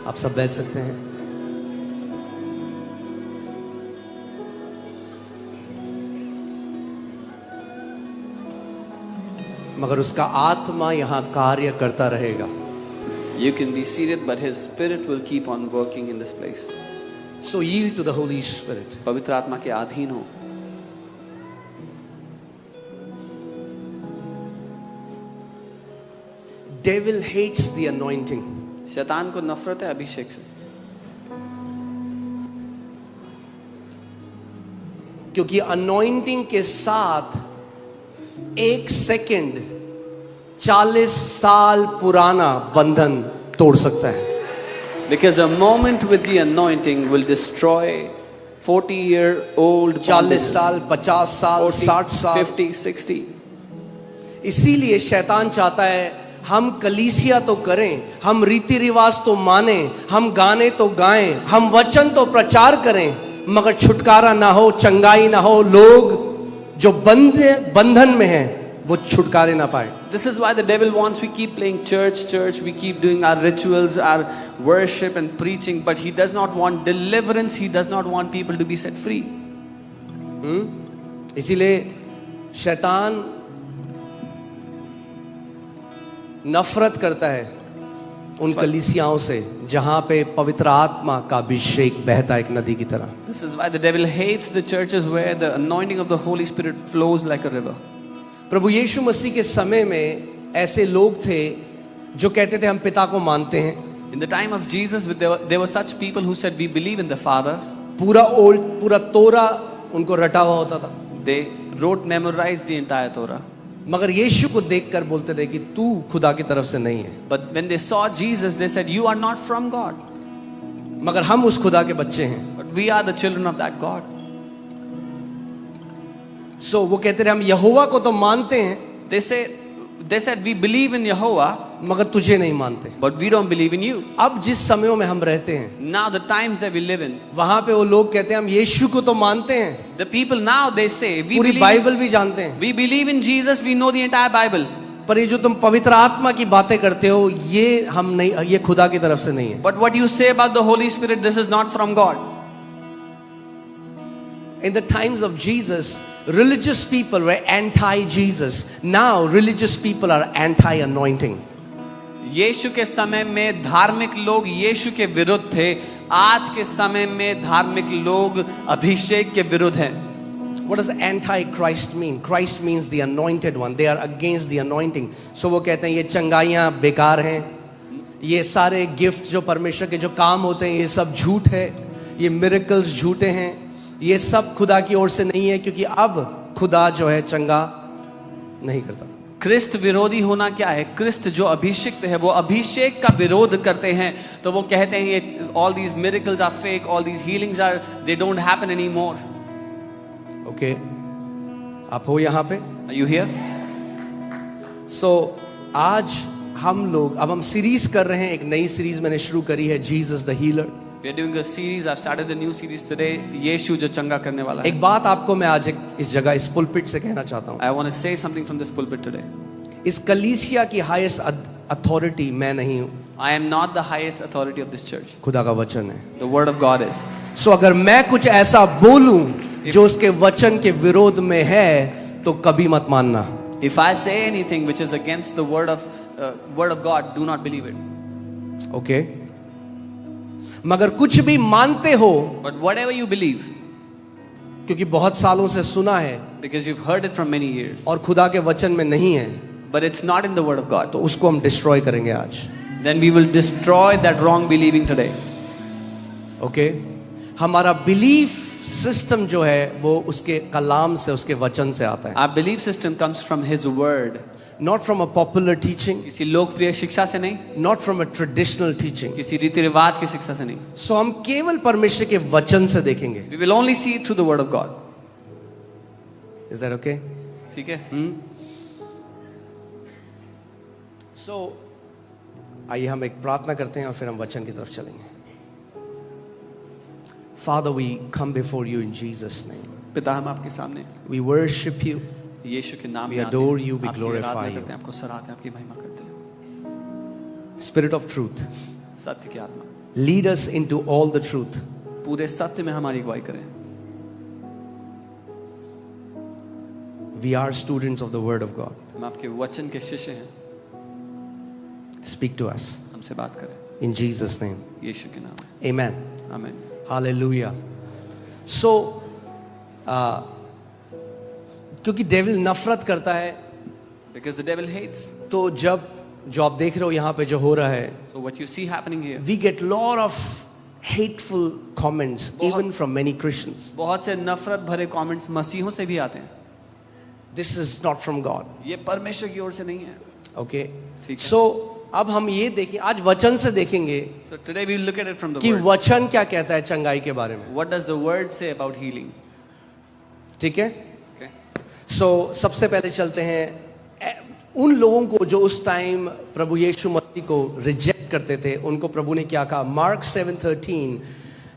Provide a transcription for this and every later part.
आप सब बैठ सकते हैं। मगर उसका आत्मा यहाँ कार्य करता रहेगा। You can be seated, but His Spirit will keep on working in this place. So yield to the Holy Spirit. पवित्र आत्मा के अधीन हो। Devil hates the anointing. शैतान को नफरत है अभिषेक से, क्योंकि anointing के साथ 1 सेकंड 40 साल पुराना बंधन तोड़ सकता है। because a moment with the anointing will destroy 40-year-old 40 साल, 50 साल, 60 साल, 50, 60. इसीलिए शैतान चाहता है हम कलीसिया तो करें, हम रीति रिवाज तो माने, हम गाने तो गाएं, हम वचन तो प्रचार करें, मगर छुटकारा ना हो, चंगाई ना हो, लोग जो बंधन में हैं वो छुटकारे ना पाए। This is why the devil wants we keep playing church, we keep doing our rituals, our worship and preaching, but he does not want deliverance, he does not want people to be set free. इसीलिए शैतान नफरत करता है उन कलीसियाओं से जहां पे पवित्र आत्मा का अभिषेक बहता है एक नदी की तरह। This is why the devil hates the churches where the anointing of the Holy Spirit flows like a river. प्रभु यीशु मसीह के समय में ऐसे लोग थे जो कहते थे हम पिता को मानते हैं। In the time of Jesus, there were such people who said we believe in the Father. पूरा तोरा उनको रटा हुआ होता था। They memorized the entire Torah. मगर यीशु को देखकर बोलते थे कि तू खुदा की तरफ से नहीं है। But when they saw Jesus, they said, "You are not from God." मगर हम उस खुदा के बच्चे हैं। But we are the children of that God. So वो कहते थे हम यहोवा को तो मानते हैं, They said we believe in Jehovah, मगर तुझे नहीं मानते। but we don't believe in you. अब जिस समयों में हम रहते हैं Now the times that we live in, वहां पे वो लोग कहते हैं हम यीशु को तो मानते हैं, the people now they say we पूरी believe, बाइबल भी जानते हैं, we believe in Jesus, we know the entire Bible. पर ये जो तुम पवित्र आत्मा की बातें करते हो ये हम नहीं, ये खुदा की तरफ से नहीं है। But what you say about the Holy Spirit, this is not from God. In the times of Jesus, religious people were anti-Jesus. Now religious people are anti-anointing. यीशु के समय में धार्मिक लोग यीशु के विरुद्ध थे, आज के समय में धार्मिक लोग अभिषेक के विरुद्ध हैं। What does anti-Christ mean? Christ means the anointed one. They are against the anointing. So वो कहते हैं ये चंगाइयाँ बेकार हैं, ये सारे गिफ्ट जो परमेश्वर के जो काम होते हैं ये सब झूठ है, ये मिरेकल्स झूठे हैं, ये सब खुदा की ओर से नहीं है, क्योंकि अब खुदा जो है चंगा नहीं करता। क्रिस्त विरोधी होना क्या है? क्रिस्त जो अभिषिक्त है वो अभिषेक का विरोध करते हैं, तो वो कहते हैं ये all these miracles are fake, all these healings are, they don't happen anymore. Okay, आप हो यहाँ पे? Are you here? So आज हम लोग अब हम सीरीज कर रहे हैं, एक नई सीरीज मैंने शुरू करी है, Jesus the healer. We are doing a series. I've started a new series today. यीशु जो चंगा करने वाला है। एक बात आपको मैं आज इस जगह इस पुलपिट से कहना चाहता हूँ। I want to say something from this pulpit today. इस कलीसिया की हाईएस्ट अथॉरिटी मैं नहीं हूँ, I am not the highest authority of this church. खुदा का वचन है। The word of God is. सो अगर मैं कुछ ऐसा बोलूं जो उसके वचन के विरोध में है तो कभी मत मानना। If I say anything which is against the word of God, do not believe it. Okay, मगर कुछ भी मानते हो, But whatever you believe, क्योंकि बहुत सालों से सुना है because you've heard it from many years, और खुदा के वचन में नहीं है, but it's not in the word of God, तो उसको हम डिस्ट्रॉय करेंगे आज। then we will destroy that wrong believing today. Okay, हमारा बिलीफ सिस्टम जो है वो उसके कलाम से, उसके वचन से आता है, Our belief system comes from His word. Not from a popular teaching, किसी लोकप्रिय शिक्षा से नहीं, not from a traditional teaching. किसी रीति रिवाज की शिक्षा से नहीं। सो हम केवल परमेश्वर के वचन से देखेंगे। We will only see it through the word of God. Is that okay? ठीक है? सो आइए हम एक प्रार्थना करते हैं और फिर हम वचन की तरफ चलेंगे। Father, we come before you in Jesus' name. पिता, हम आपके सामने We worship you. यीशु के नाम We में adore you, we आपकी glorify आराधना you. करते हैं, आपको सराहते हैं, आपकी महिमा करते हैं। Spirit of truth, सत्य की आत्मा Lead us into all the truth. पूरे सत्य में हमारी अगुवाई करें. We are students of the Word of God. हम आपके वचन के शिष्य हैं. Speak to us. हमसे बात करें. In Jesus' name. यीशु के नाम में. Amen. आमीन. Hallelujah. So, क्योंकि डेविल नफरत करता है, Because the devil hates. तो जब जो आप देख रहे हो यहाँ पे जो हो रहा है, So what you see happening here, we get lot of hateful comments even from many Christians. बहुत से नफरत भरे कमेंट्स मसीहों से भी आते हैं. This is not from God. ये परमेश्वर की ओर से नहीं है. Okay. ठीक है. So अब हम ये देखें, आज वचन से देखेंगे So today we look at it from the कि word. वचन क्या कहता है चंगाई के बारे में. What does the word say about healing? ठीक है. Okay. So सबसे पहले चलते हैं उन लोगों को जो उस टाइम प्रभु यीशु मसीह को रिजेक्ट करते थे, उनको प्रभु ने क्या कहा. Mark 7:13,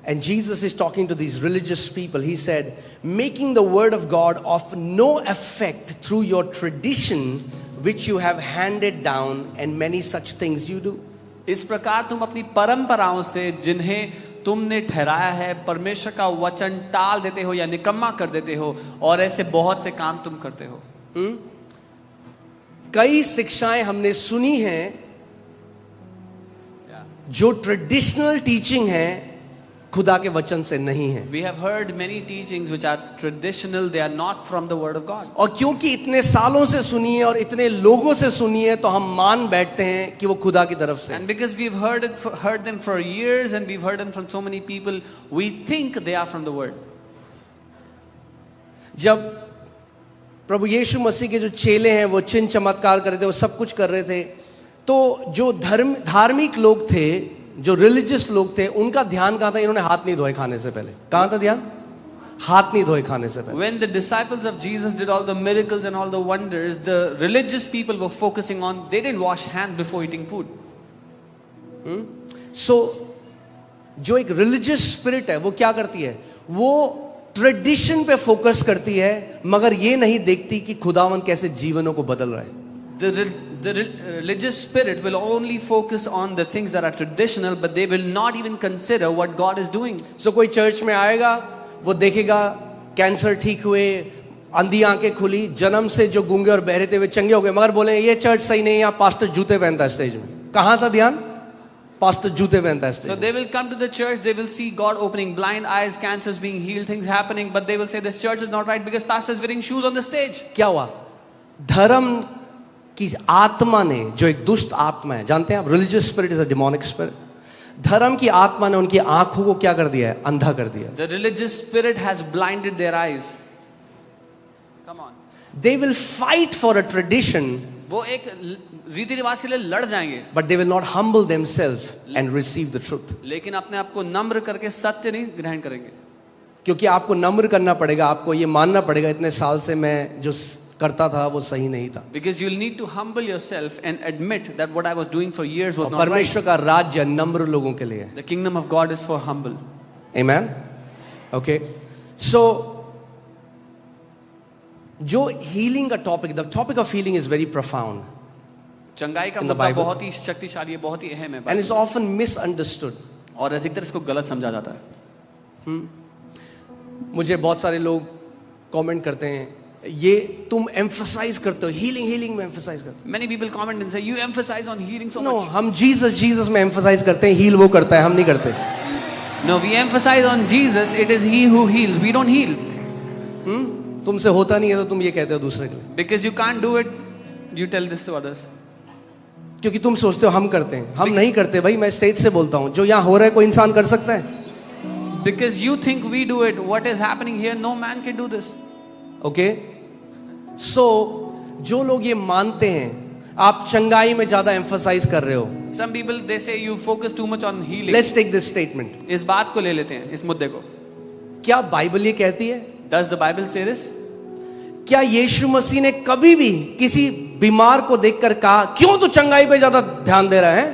and Jesus is talking to these religious people. He said, making the word of God of no effect through your tradition which you have handed down, and many such things you do. इस प्रकार तुम अपनी परंपराओं से जिन्हें तुमने ठहराया है परमेश्वर का वचन टाल देते हो या निकम्मा कर देते हो, और ऐसे बहुत से काम तुम करते हो. कई शिक्षाएं हमने सुनी हैं जो ट्रेडिशनल टीचिंग है, खुदा के वचन से नहीं है. We have heard many teachings which are traditional, they are not from the word of God. और क्योंकि इतने सालों से सुनी है और इतने लोगों से सुनी है, तो हम मान बैठते हैं कि वो खुदा की तरफ से. And because we've heard them for years and we've heard them from so many people, we think they are from the word. जब प्रभु यीशु मसीह के जो चेले हैं वो चिन्ह चमत्कार कर रहे थे, वो सब कुछ कर रहे थे, तो जो धार्मिक लोग थे, जो रिलीजियस लोग थे, उनका ध्यान कहाँ था. इन्होंने हाथ नहीं धोए खाने से पहले. कहाँ था ध्यान? हाथ नहीं धोए खाने से पहले. When the disciples of Jesus did all the miracles and all the wonders, the religious people were focusing on, they didn't wash hands before eating food. So जो एक रिलीजियस स्पिरिट है वो क्या करती है, वो ट्रेडिशन पे फोकस करती है, मगर ये नहीं देखती कि खुदावन कैसे जीवनों को बदल रहा है. The religious spirit will only focus on the things that are traditional, but they will not even consider what God is doing. So कोई चर्च में आएगा, वो देखेगा कैंसर ठीक हुए, अंधी आंखें खुली, जन्म से जो गूंगे और बहरे थे वे चंगे हो गए, मगर बोले ये चर्च सही नहीं है, यहाँ पास्टर जूते पहनता है स्टेज में. कहाँ था ध्यान? पास्टर जूते पहनता है stage. So they will come to the church, they will see God opening blind eyes, cancers being healed, things happening, but they will say this church is not right because pastor is wearing shoes on the stage. क्या हुआ? धर्म की आत्मा ने, जो एक दुष्ट आत्मा है, जानते हैं आप, religious spirit is a demonic spirit. धर्म की आत्मा ने उनकी आंखों को क्या कर दिया है? अंधा कर दिया. The religious spirit has blinded their eyes. Come on. They will fight for a tradition, वो एक रीति रिवाज के लिए लड़ जाएंगे, but they will not humble themselves and receive the truth. लेकिन अपने आप को नम्र करके सत्य नहीं ग्रहण करेंगे. क्योंकि आपको नम्र करना पड़ेगा, आपको ये मानना पड़ेगा इतने साल से मैं जो करता था वो सही नहीं था. Because you'll need to humble yourself and admit that what I was doing for years was not right. परमेश्वर का राज्य नम्र लोगों के लिए. The kingdom of God is for humble. Amen. Okay. So जो healing का topic, the topic of healing is very profound. चंगाई का In the मुद्दा Bible. बहुत ही शक्तिशाली है, बहुत ही अहम है, And it's often misunderstood. और अधिकतर इसको गलत समझा जाता है. मुझे बहुत सारे लोग कमेंट करते हैं, ये तुम एम्फसाइज करते हो, हीलिंग में एम्फसाइज करते Many people comment and say you emphasize on healing so हो. No, much. हम जीसस में एम्फसाइज करते हैं, हील वो करता है, हम नहीं करते. No, we emphasize on Jesus. It is He who heals. We don't heal. तुमसे होता नहीं है तो तुम ये कहते हो दूसरे के लिए, Because you can't do it, you tell this to others. क्योंकि तुम सोचते हो हम करते हैं. हम नहीं करते भाई. मैं स्टेज से बोलता हूँ, जो यहाँ हो रहा है कोई इंसान कर सकता है. Because you think we do it. What is happening here? No man can do this. Okay. So जो लोग ये मानते हैं आप चंगाई में ज्यादा एम्फसाइज कर रहे हो. Some people they say you focus too much on healing. Let's take this statement. इस बात को ले लेते हैं, इस मुद्दे को. क्या बाइबल ये कहती है? Does the Bible say this? क्या यीशु मसीह ने कभी भी किसी बीमार को देखकर कहा क्यों तू चंगाई पे ज्यादा ध्यान दे रहा है?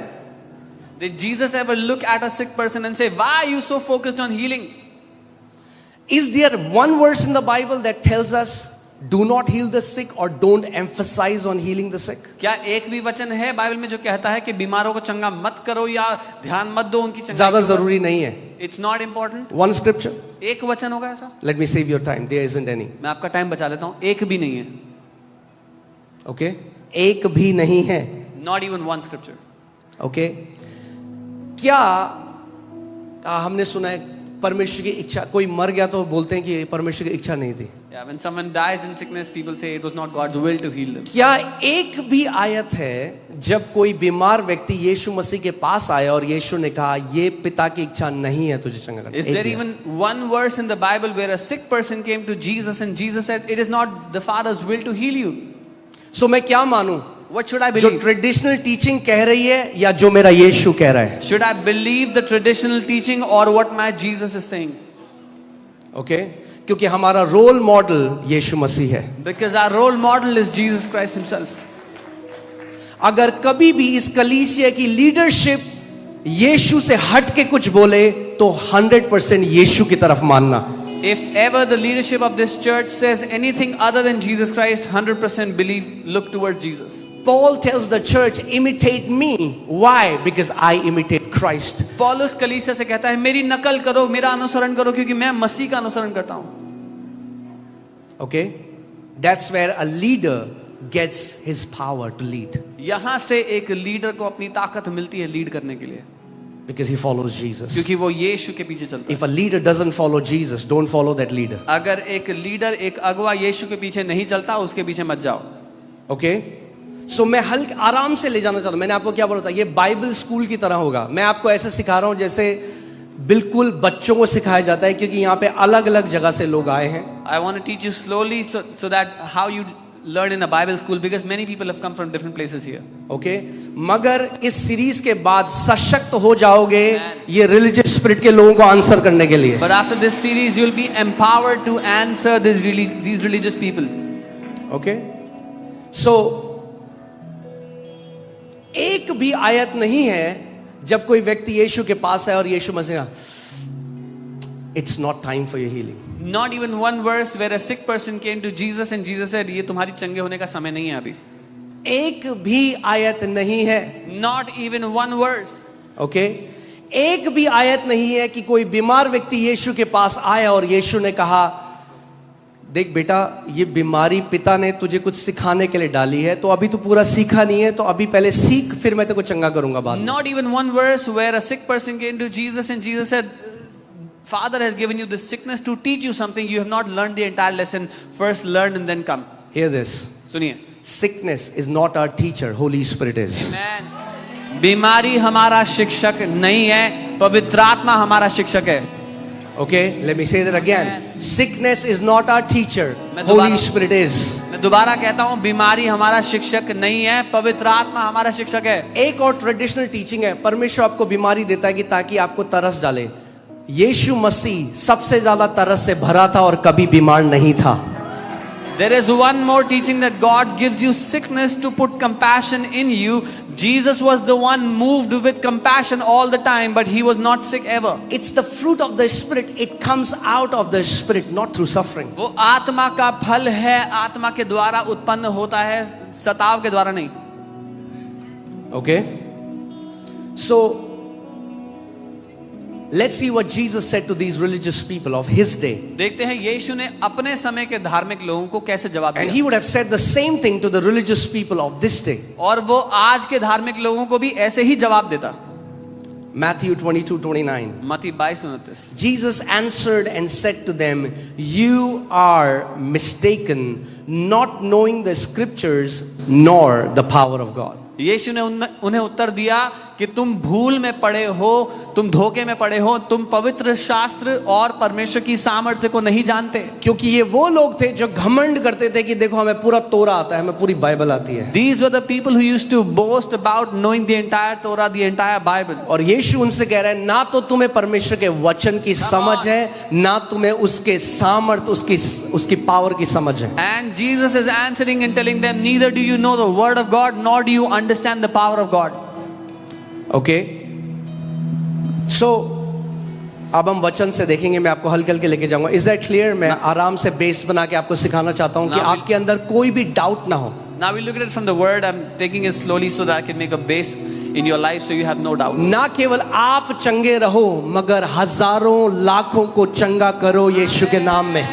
Did Jesus ever look at a sick person and say, why are you so focused on healing? Is there one verse in the Bible that tells us Do not heal the sick or don't emphasize on healing the sick. क्या एक भी वचन है Bible में जो कहता है कि बीमारों को चंगा मत करो या ध्यान मत दो उनकी चंगाई? ज्यादा जरूरी नहीं है. It's not important. One scripture. एक वचन होगा ऐसा? Let me save your time. There isn't any. मैं आपका टाइम बचा लेता हूँ. एक भी नहीं है. Okay? एक भी नहीं है. Not even one scripture. Okay? क्या हमने सुना है परमेश्वर की इच्छा, कोई मर गया तो बोलते हैं कि परमेश्वर की इच्छा नहीं थी. Yeah, when someone dies in sickness, people say it was not God's will to heal them. क्या एक भी आयत है जब कोई बीमार व्यक्ति यीशु मसीह के पास आया और यीशु ने कहा ये पिता की इच्छा नहीं है तुझे चंगा करना? Is there even one verse in the Bible where a sick person came to Jesus and Jesus said it is not the Father's will to heal you? So मैं क्या मानूं? What should I जो believe? Traditional teaching कह रही है या जो मेरा यीशु कह रहा है? Should I believe the traditional teaching or what my Jesus is saying? Okay? क्योंकि हमारा रोल मॉडल यीशु मसीह है. Because our role model is Jesus Christ himself. अगर कभी भी इस कलीसिया की लीडरशिप यीशु से हट के कुछ बोले तो 100% यीशु की तरफ मानना. If ever the leadership of this church says anything other than Jesus Christ, 100% believe, look towards Jesus. Paul tells the church, imitate me. Why? Because I imitate Christ. पौलुस कलीसिया से कहता है मेरी नकल करो, मेरा अनुसरण करो क्योंकि मैं मसीह का अनुसरण करता हूं. Okay? That's where a leader gets his power to lead. यहां से एक लीडर को अपनी ताकत मिलती है लीड करने के लिए. Because he follows Jesus. क्योंकि वो यीशु के पीछे चलता है. If a leader doesn't follow Jesus, don't follow that leader. अगर एक लीडर, एक अगुवा यीशु के पीछे नहीं चलता, उसके पीछे मत जाओ. Okay? So मैं हल्के आराम से ले जाना चाहता हूं. मैंने आपको क्या बोला था? ये बाइबल स्कूल की तरह होगा. मैं आपको ऐसे सिखा रहा हूं जैसे बिल्कुल बच्चों को सिखाया जाता है, क्योंकि यहाँ पे अलग अलग जगह से लोग आए हैं. I want to teach you slowly so that how you learn in a Bible school, because many people have come from different places here. Okay? मगर इस सीरीज के बाद सशक्त हो जाओगे ये रिलीजियस स्पिरिट के लोगों को आंसर करने के लिए. But after this series, you'll be empowered to answer these religious people. Okay? So एक भी आयत नहीं है जब कोई व्यक्ति यीशु के पास है और Yeshu Masih it's not time for your healing. Not even one verse where a sick person came to Jesus and Jesus said ये तुम्हारी चंगे होने का समय नहीं है अभी. एक भी आयत नहीं है. Not even one verse. Okay? एक भी आयत नहीं है कि कोई बीमार व्यक्ति यीशु के पास आया और यीशु ने कहा देख बेटा ये बीमारी पिता ने तुझे कुछ सिखाने के लिए डाली है, तो अभी तो पूरा सीखा नहीं है, तो अभी पहले सीख फिर मैं तेको चंगा करूंगा बाद में. Not even one verse where a sick person came to Jesus and Jesus said Father has given you this sickness to teach you something. You have not learned the entire lesson. First learn and then come. Hear this. सुनिए. Sickness is not our teacher. Holy Spirit is. Amen. बीमारी हमारा शिक्षक नहीं है, पवित्र आत्मा हमारा शिक्षक है. Okay, let me say that again. Sickness is not our teacher. Holy Spirit is. मैं दोबारा कहता हूँ, बीमारी हमारा शिक्षक नहीं है, पवित्र आत्मा हमारा शिक्षक है. एक और ट्रेडिशनल टीचिंग है, परमेश्वर आपको बीमारी देता है कि ताकि आपको तरस डाले. यीशु मसीह सबसे ज्यादा तरस से भरा था और कभी बीमार नहीं था. There is one more teaching that God gives you sickness to put compassion in you. Jesus was the one moved with compassion all the time, but he was not sick ever. It's the fruit of the Spirit. It comes out of the Spirit, not through suffering. वो आत्मा का फल है, आत्मा के द्वारा उत्पन्न होता है, सताव के द्वारा नहीं. Okay? So let's see what Jesus said to these religious people of his day. देखते हैं यीशु ने अपने समय के धार्मिक लोगों को कैसे जवाब दिया. And he would have said the same thing to the religious people of this day. और वो आज के धार्मिक लोगों को भी ऐसे ही जवाब देता. Matthew 22:29. मत्ती 22:29. Jesus answered and said to them, you are mistaken, not knowing the scriptures nor the power of God. यीशु ने उन्हें उत्तर दिया कि तुम भूल में पड़े हो, तुम धोखे में पड़े हो, तुम पवित्र शास्त्र और परमेश्वर की सामर्थ्य को नहीं जानते. क्योंकि ये वो लोग थे जो घमंड करते थे कि देखो हमें पूरा तोरा आता है, हमें पूरी बाइबल आती है. These were the people who used to boast about knowing the entire Torah, the entire Bible. और यीशु उनसे कह रहा है ना तो तुम्हें परमेश्वर के वचन की समझ है, ना तुम्हें उसके सामर्थ, उसकी पावर की समझ है. And Jesus is answering and telling them, neither do you know the word of God, nor do you understand the power of God. Okay? So अब हम वचन से देखेंगे, मैं आपको हल्के हल्के लेके जाऊंगा. Is that clear? मैं आराम से बेस बना के आपको सिखाना चाहता हूं कि आपके अंदर कोई भी डाउट ना हो. Now we look at it from the word. I'm taking it slowly so that I can make a base in your life so you have no doubts. ना केवल आप चंगे रहो मगर हजारों लाखों को चंगा करो यीशु के नाम में.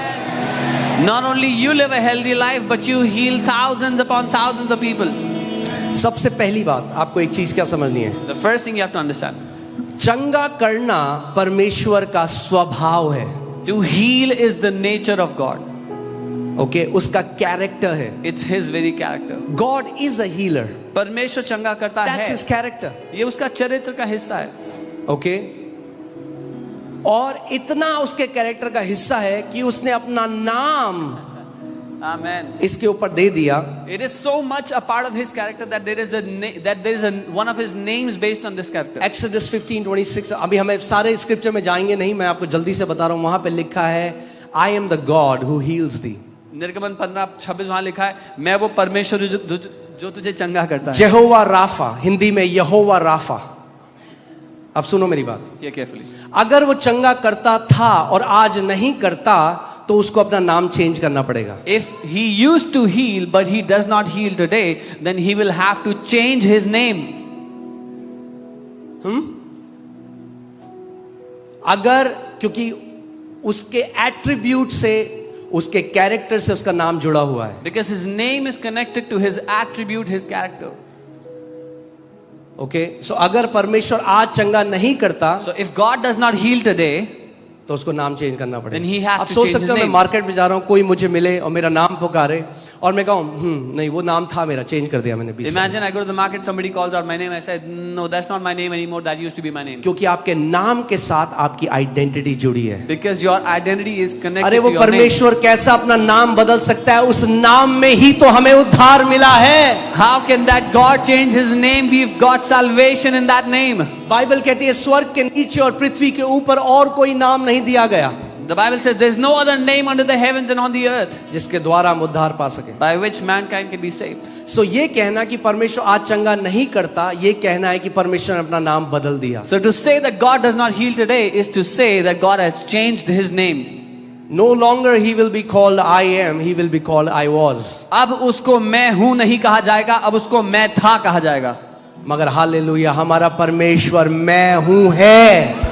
Not only you live a healthy life, but you heal thousands upon thousands of people. सबसे पहली बात आपको एक चीज क्या समझनी है. The first thing you have to understand. चंगा करना परमेश्वर का स्वभाव है. To heal is the nature of God. Okay, उसका कैरेक्टर है. It's His very character. God is a healer. परमेश्वर चंगा करता दैट्स है. His character. ये उसका चरित्र का हिस्सा है. ओके, और इतना उसके कैरेक्टर का हिस्सा है कि उसने अपना नाम Amen. इसके ऊपर दे दिया. It is so much a part of His character that there is a one of His names based on this character. Exodus 15:26. अभी हमें सारे स्क्रिप्चर में जाएंगे नहीं, मैं आपको जल्दी से बता रहा हूं. वहां पे लिखा है I am the God who heals thee. निर्गमन 15:26 वहां लिखा है, मैं वो परमेश्वर जो तुझे चंगा करता है. यहोवा राफा, हिंदी में यहोवा राफा. अब सुनो मेरी बात. Hear carefully. अगर वो चंगा करता था और आज नहीं करता तो उसको अपना नाम चेंज करना पड़ेगा. If He used to heal but He does not heal today, then He will have to change His name. अगर, क्योंकि उसके एट्रीब्यूट से, उसके कैरेक्टर से उसका नाम जुड़ा हुआ है. Because His name is connected to His attribute, His character. Okay, so अगर परमेश्वर आज चंगा नहीं करता, So if God does not heal today, तो उसको नाम चेंज करना Then he पड़ेगा. has आप to सोच change सकते his हो मैं name. मार्केट में जा रहा हूँ, कोई मुझे मिले और मेरा नाम पुकारे और मैं कहूँ नहीं वो नाम था मेरा, चेंज कर दिया मैंने 20 साल. imagine I go to the market, somebody calls out my name, I said, no, that's not my name anymore, that used to be my name. क्योंकि आपके नाम के साथ आपकी आइडेंटिटी जुड़ी है. Because your identity is connected अरे वो to your name. परमेश्वर कैसा अपना नाम बदल सकता है? उस नाम में ही तो हमें उद्धार मिला है. How can that God change His name? We've got salvation in that name. Bible कहती है स्वर्ग के नीचे और पृथ्वी के ऊपर और कोई नाम नहीं दिया गया The Bible says there's no other name under the heavens and on the earth जिसके द्वारा हम उद्धार पा सके. by which mankind can be saved. सो ये कहना कि परमेश्वर आज चंगा नहीं करता, ये कहना है कि परमेश्वर ने अपना नाम बदल दिया. So to say that God does not heal today is to say that God has changed His name. No longer he will be called I am, he will be called I was. अब उसको मैं हूं नहीं कहा जाएगा, अब उसको मैं था कहा जाएगा. मगर हालेलुया, हमारा परमेश्वर मैं हूं है,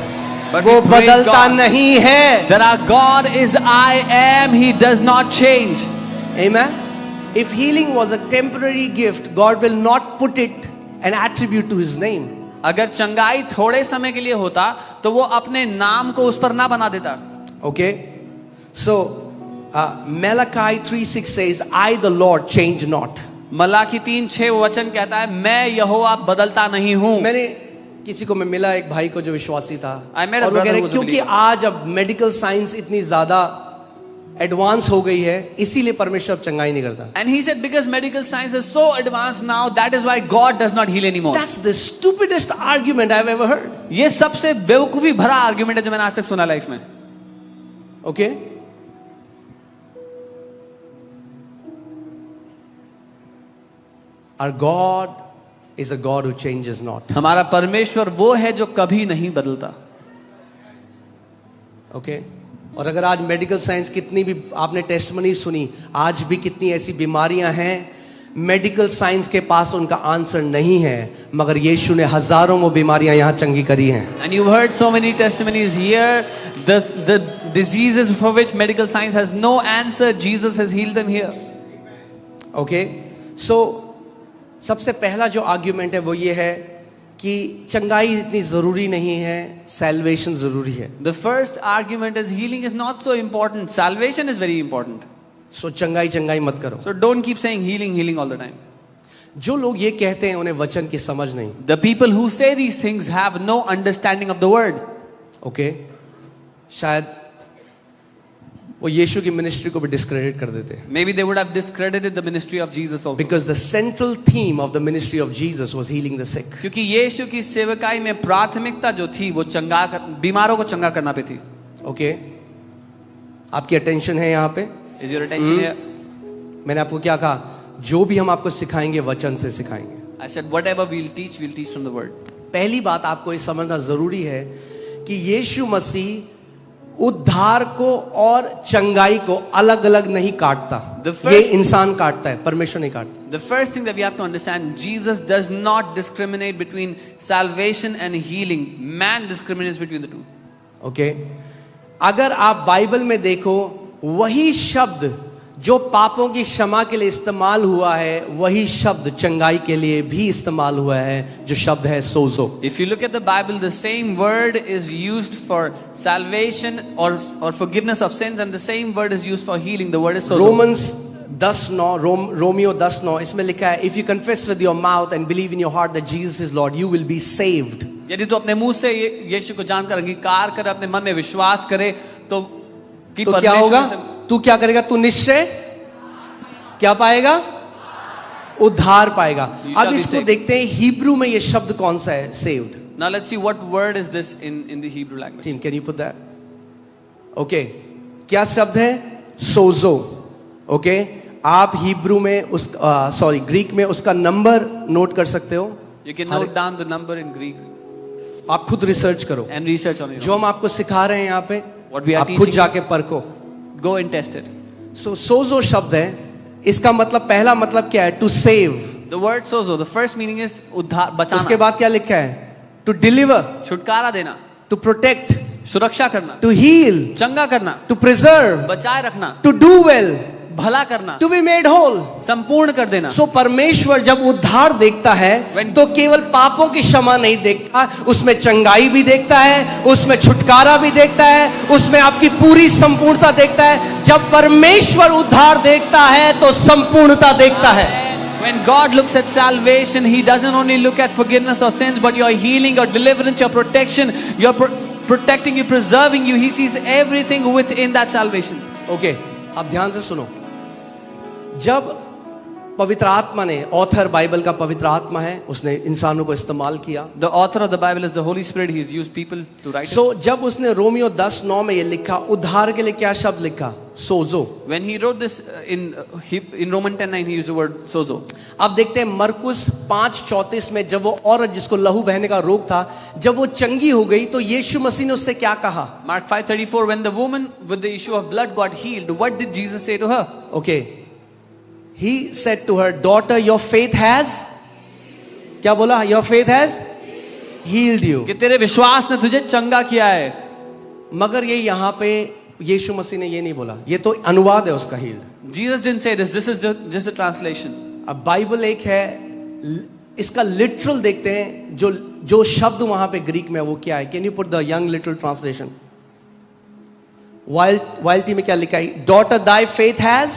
But वो we praise बदलता God नहीं है. that our God is I am, He does not change. Amen. If healing was a temporary gift, God will not put it an attribute to his name. अगर चंगाई थोड़े समय के लिए होता तो वो अपने नाम को उस पर ना बना देता. Okay, so Malachi 3:6 says I the Lord change not. Malachi 3:6 वचन कहता है, मैं यहोवा बदलता नहीं हूं. मैंने किसी को मैं मिला, एक भाई को जो विश्वासी था, I met a और वो कह brother रहे who was a क्योंकि believer. आज अब मेडिकल साइंस इतनी ज्यादा एडवांस हो गई है, इसीलिए परमेश्वर अब चंगाई नहीं करता. And he said, because medical science is so advanced now, that is why God does not heal anymore. That's the stupidest argument I've ever heard. ये सबसे बेवकूफी भरा आर्गुमेंट है जो मैंने आज तक सुना लाइफ में. Okay, our God is a God who changes not. हमारा परमेश्वर वो है जो कभी नहीं बदलता. ओके, और अगर आज मेडिकल साइंस कितनी भी आपने टेस्टमनी सुनी, आज भी कितनी ऐसी बीमारियां हैं मेडिकल साइंस के पास उनका आंसर नहीं है, मगर यीशु ने हजारों वो बीमारियां यहां चंगी करी हैं. And you've heard so many testimonies here, the diseases for which medical science has no answer, Jesus has healed them here. Okay, so सबसे पहला जो आर्ग्यूमेंट है वो ये है कि चंगाई इतनी जरूरी नहीं है, सैल्वेशन जरूरी है. The first argument is healing is not so important, salvation is very important. सो चंगाई चंगाई मत करो. So don't keep saying healing, healing all the time. जो लोग ये कहते हैं उन्हें वचन की समझ नहीं. The people who say these things have no understanding of the word. Okay, शायद वो यीशु की मिनिस्ट्री को भी डिस्क्रेडिट कर देते. Maybe they would have discredited the ministry of Jesus also. Because the central theme of the ministry of Jesus was healing the sick. क्योंकि यीशु की सेवकाई में प्राथमिकता जो थी वो बीमारों को चंगा करना पे थी. ओके, आपकी अटेंशन है यहाँ पे? Is your attention here? मैंने आपको क्या कहा? जो भी हम आपको सिखाएंगे वचन से सिखाएंगे. I said whatever we'll teach from the word. पहली बात आपको ये समझना जरूरी है कि यीशु मसीह उद्धार को और चंगाई को अलग अलग नहीं काटता। ये इंसान काटता है, परमेश्वर नहीं काटता। The first thing that we have to understand, Jesus does not discriminate between salvation and healing. Man discriminates between the two. Okay, अगर आप बाइबल में देखो, वही शब्द जो पापों की क्षमा के लिए इस्तेमाल हुआ है, वही शब्द चंगाई के लिए भी इस्तेमाल हुआ है, जो शब्द है सोजो। If you look at the Bible, the same word is used for salvation or forgiveness of sins, and the same word is used for healing. The word is sozo. Romans 10:9, Romeo 10:9, इसमें लिखा है, if you confess with your mouth and believe in your heart that Jesus is Lord, you will be saved. यदि तू अपने मुंह से यीशु को जानकर अंगीकार करे, अपने मन में विश्वास करे, तो क्या होगा? तू क्या करेगा? तू निश्चय क्या पाएगा? उद्धार पाएगा। अब इसको देखते हैं हिब्रू में ये शब्द कौन सा है, saved. Now let's see what word is this in the Hebrew language. Team, can you put that? Okay, क्या शब्द है? सोजो। ओके, आप हिब्रू में ग्रीक में उसका नंबर नोट कर सकते हो। You can note down the number in Greek. आप खुद रिसर्च करो and research on it. जो हम आपको सिखा रहे हैं यहाँ पे, What we are आप खुद teaching, जाके परखो। go and test it. सोजो शब्द है, इसका मतलब, पहला मतलब क्या है? To save. The word sozo, the first meaning is उद्धार, बचाना। उसके बाद क्या लिखा है? टू डिलीवर, छुटकारा देना। टू प्रोटेक्ट, सुरक्षा करना। टू हील, चंगा करना। टू प्रिजर्व, बचाए रखना। टू डू वेल, भला करना। टू बी मेड होल, संपूर्ण कर देना। सो परमेश्वर जब उद्धार देखता है तो केवल पापों की क्षमा नहीं देखता, उसमें चंगाई भी देखता है, उसमें छुटकारा भी देखता है, उसमें आपकी पूरी संपूर्णता देखता है। जब परमेश्वर उद्धार देखता है तो संपूर्णता देखता है। When God looks at salvation, He doesn't only look at forgiveness of sins, but your healing, your deliverance, your protection, your protecting you, preserving you. He sees everything within that salvation. Okay, आप ध्यान से सुनो। जब पवित्र आत्मा ने, author Bible का पवित्र आत्मा है, उसने इंसानों को इस्तेमाल किया। The author of the Bible is the Holy Spirit. He has used people to write it. So जब उसने रोमियो 10:9 में ये लिखा, उद्धार के लिए क्या शब्द लिखा? सोजो। When he wrote this in Romans 10:9, he used the word sozo. अब देखते हैं मरकुस 5:34 में, जब वो औरत जिसको लहू बहने का रोग था, जब वो चंगी हो गई तो यीशु मसीह ने उससे क्या कहा? Mark 5:34, when the woman with the issue of blood got healed, what did Jesus say to her? Okay, he said to her, daughter, your faith has, क्या बोला? Your faith has healed you. कि तेरे विश्वास ने तुझे चंगा किया है। मगर ये यहाँ पे यीशु मसीह ने ये नहीं बोला, ये तो अनुवाद है उसका, healed. Jesus didn't say this. This is just a translation. अब बाइबल एक है, इसका लिटरल देखते हैं, जो शब्द वहां पे ग्रीक में वो क्या है? Can you put the young literal translation? YLT में क्या लिखा है? डॉटर, दाई फेथ हैज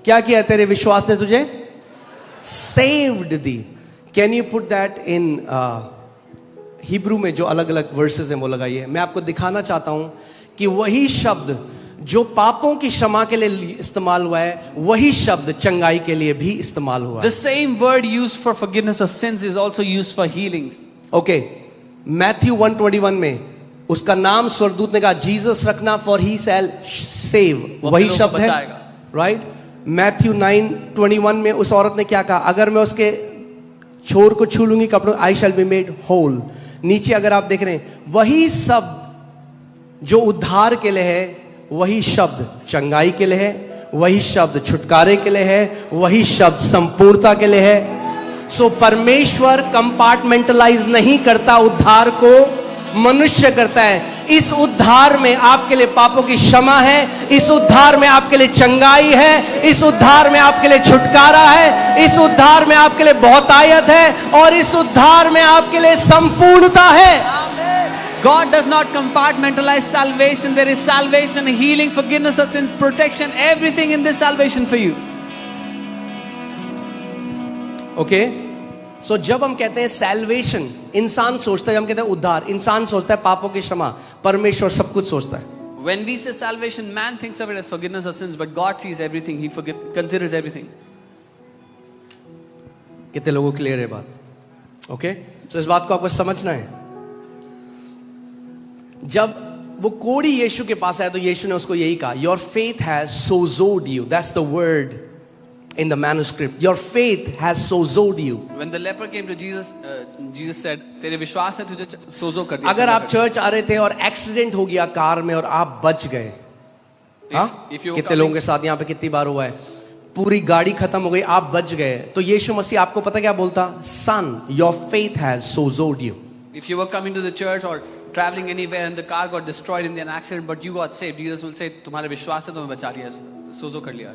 क्या किया? तेरे विश्वास ने तुझे saved the. Can you put that in Hebrew में जो अलग अलग वर्सेस हैं वो लगाइए। मैं आपको दिखाना चाहता हूं कि वही शब्द जो पापों की क्षमा के लिए इस्तेमाल हुआ है, वही शब्द चंगाई के लिए भी इस्तेमाल हुआ है। The same word used for forgiveness of sins is also used for healing. Okay, Matthew 1:21 में उसका नाम स्वर्गदूत ने कहा जीसस रखना, फॉर ही शैल सेव, वही शब्द है, राइट? मैथ्यू 9:21 में उस औरत ने क्या कहा? अगर मैं उसके छोर को छू लूंगी कपड़ों, आई शैल बी मेड होल। नीचे अगर आप देख रहे हैं, वही शब्द जो उद्धार के लिए है, वही शब्द चंगाई के लिए है, वही शब्द छुटकारे के लिए है, वही शब्द संपूर्णता के लिए है। सो परमेश्वर कंपार्टमेंटलाइज नहीं करता, उद्धार को मनुष्य करता है। इस उद्धार में आपके लिए पापों की क्षमा है, इस उद्धार में आपके लिए चंगाई है, इस उद्धार में आपके लिए छुटकारा है, इस उद्धार में आपके लिए बहुतायत है, और इस उद्धार में आपके लिए संपूर्णता है। God does not compartmentalize salvation. There is salvation, healing, forgiveness of sins, protection, everything in this salvation for you. Okay? So जब हम कहते हैं salvation, इंसान सोचता है, हम कहते हैं उद्धार, इंसान सोचता है पापों की क्षमा, परमेश्वर सब कुछ सोचता है। When we say salvation, man thinks of it as forgiveness of sins, but God sees everything. He considers everything. कितने लोगों को क्लियर है बात? ओके, तो इस बात को आपको समझना है। जब वो कोढ़ी यीशु के पास आया तो यीशु ने उसको यही कहा, your faith has sozoed you, that's the word in the manuscript. Your faith has sozoed you. When the leper came to Jesus, Jesus said, तेरे विश्वास ने तुझे सोजो कर दिया. अगर आप चर्च आ रहे थे और एक्सीडेंट हो गया कार में और आप बच गए, हाँ? कितने लोगों के साथ यहाँ पे कितनी बार हुआ है, पूरी गाड़ी खत्म हो गई, आप बच गए, तो यीशु मसीह आपको पता क्या बोलता? Son, your faith has sozoed you. If you were coming to the church or traveling anywhere and the car got destroyed in an accident but you got saved, Jesus will say, तुम्हारे विश्वास से तुम्हें बचा लिया, सोजो कर लिया.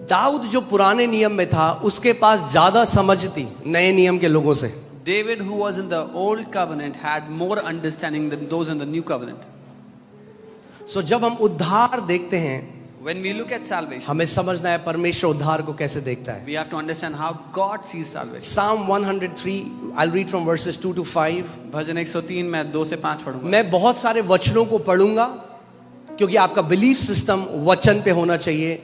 दाऊद जो पुराने नियम में था उसके पास ज्यादा समझ थी नए नियम के लोगों से. David, who was in the old covenant, had more understanding than those in the new covenant. So जब हम उद्धार देखते हैं, when we look at salvation, हमें समझना है परमेश्वर उद्धार को कैसे देखता है. we have to understand how God sees salvation. Psalm 103, I'll read from verses 2 to 5. भजन 103 मैं 2 से 5 पढ़ूंगा. मैं बहुत सारे वचनों को पढ़ूंगा क्योंकि आपका बिलीफ सिस्टम वचन पे होना चाहिए,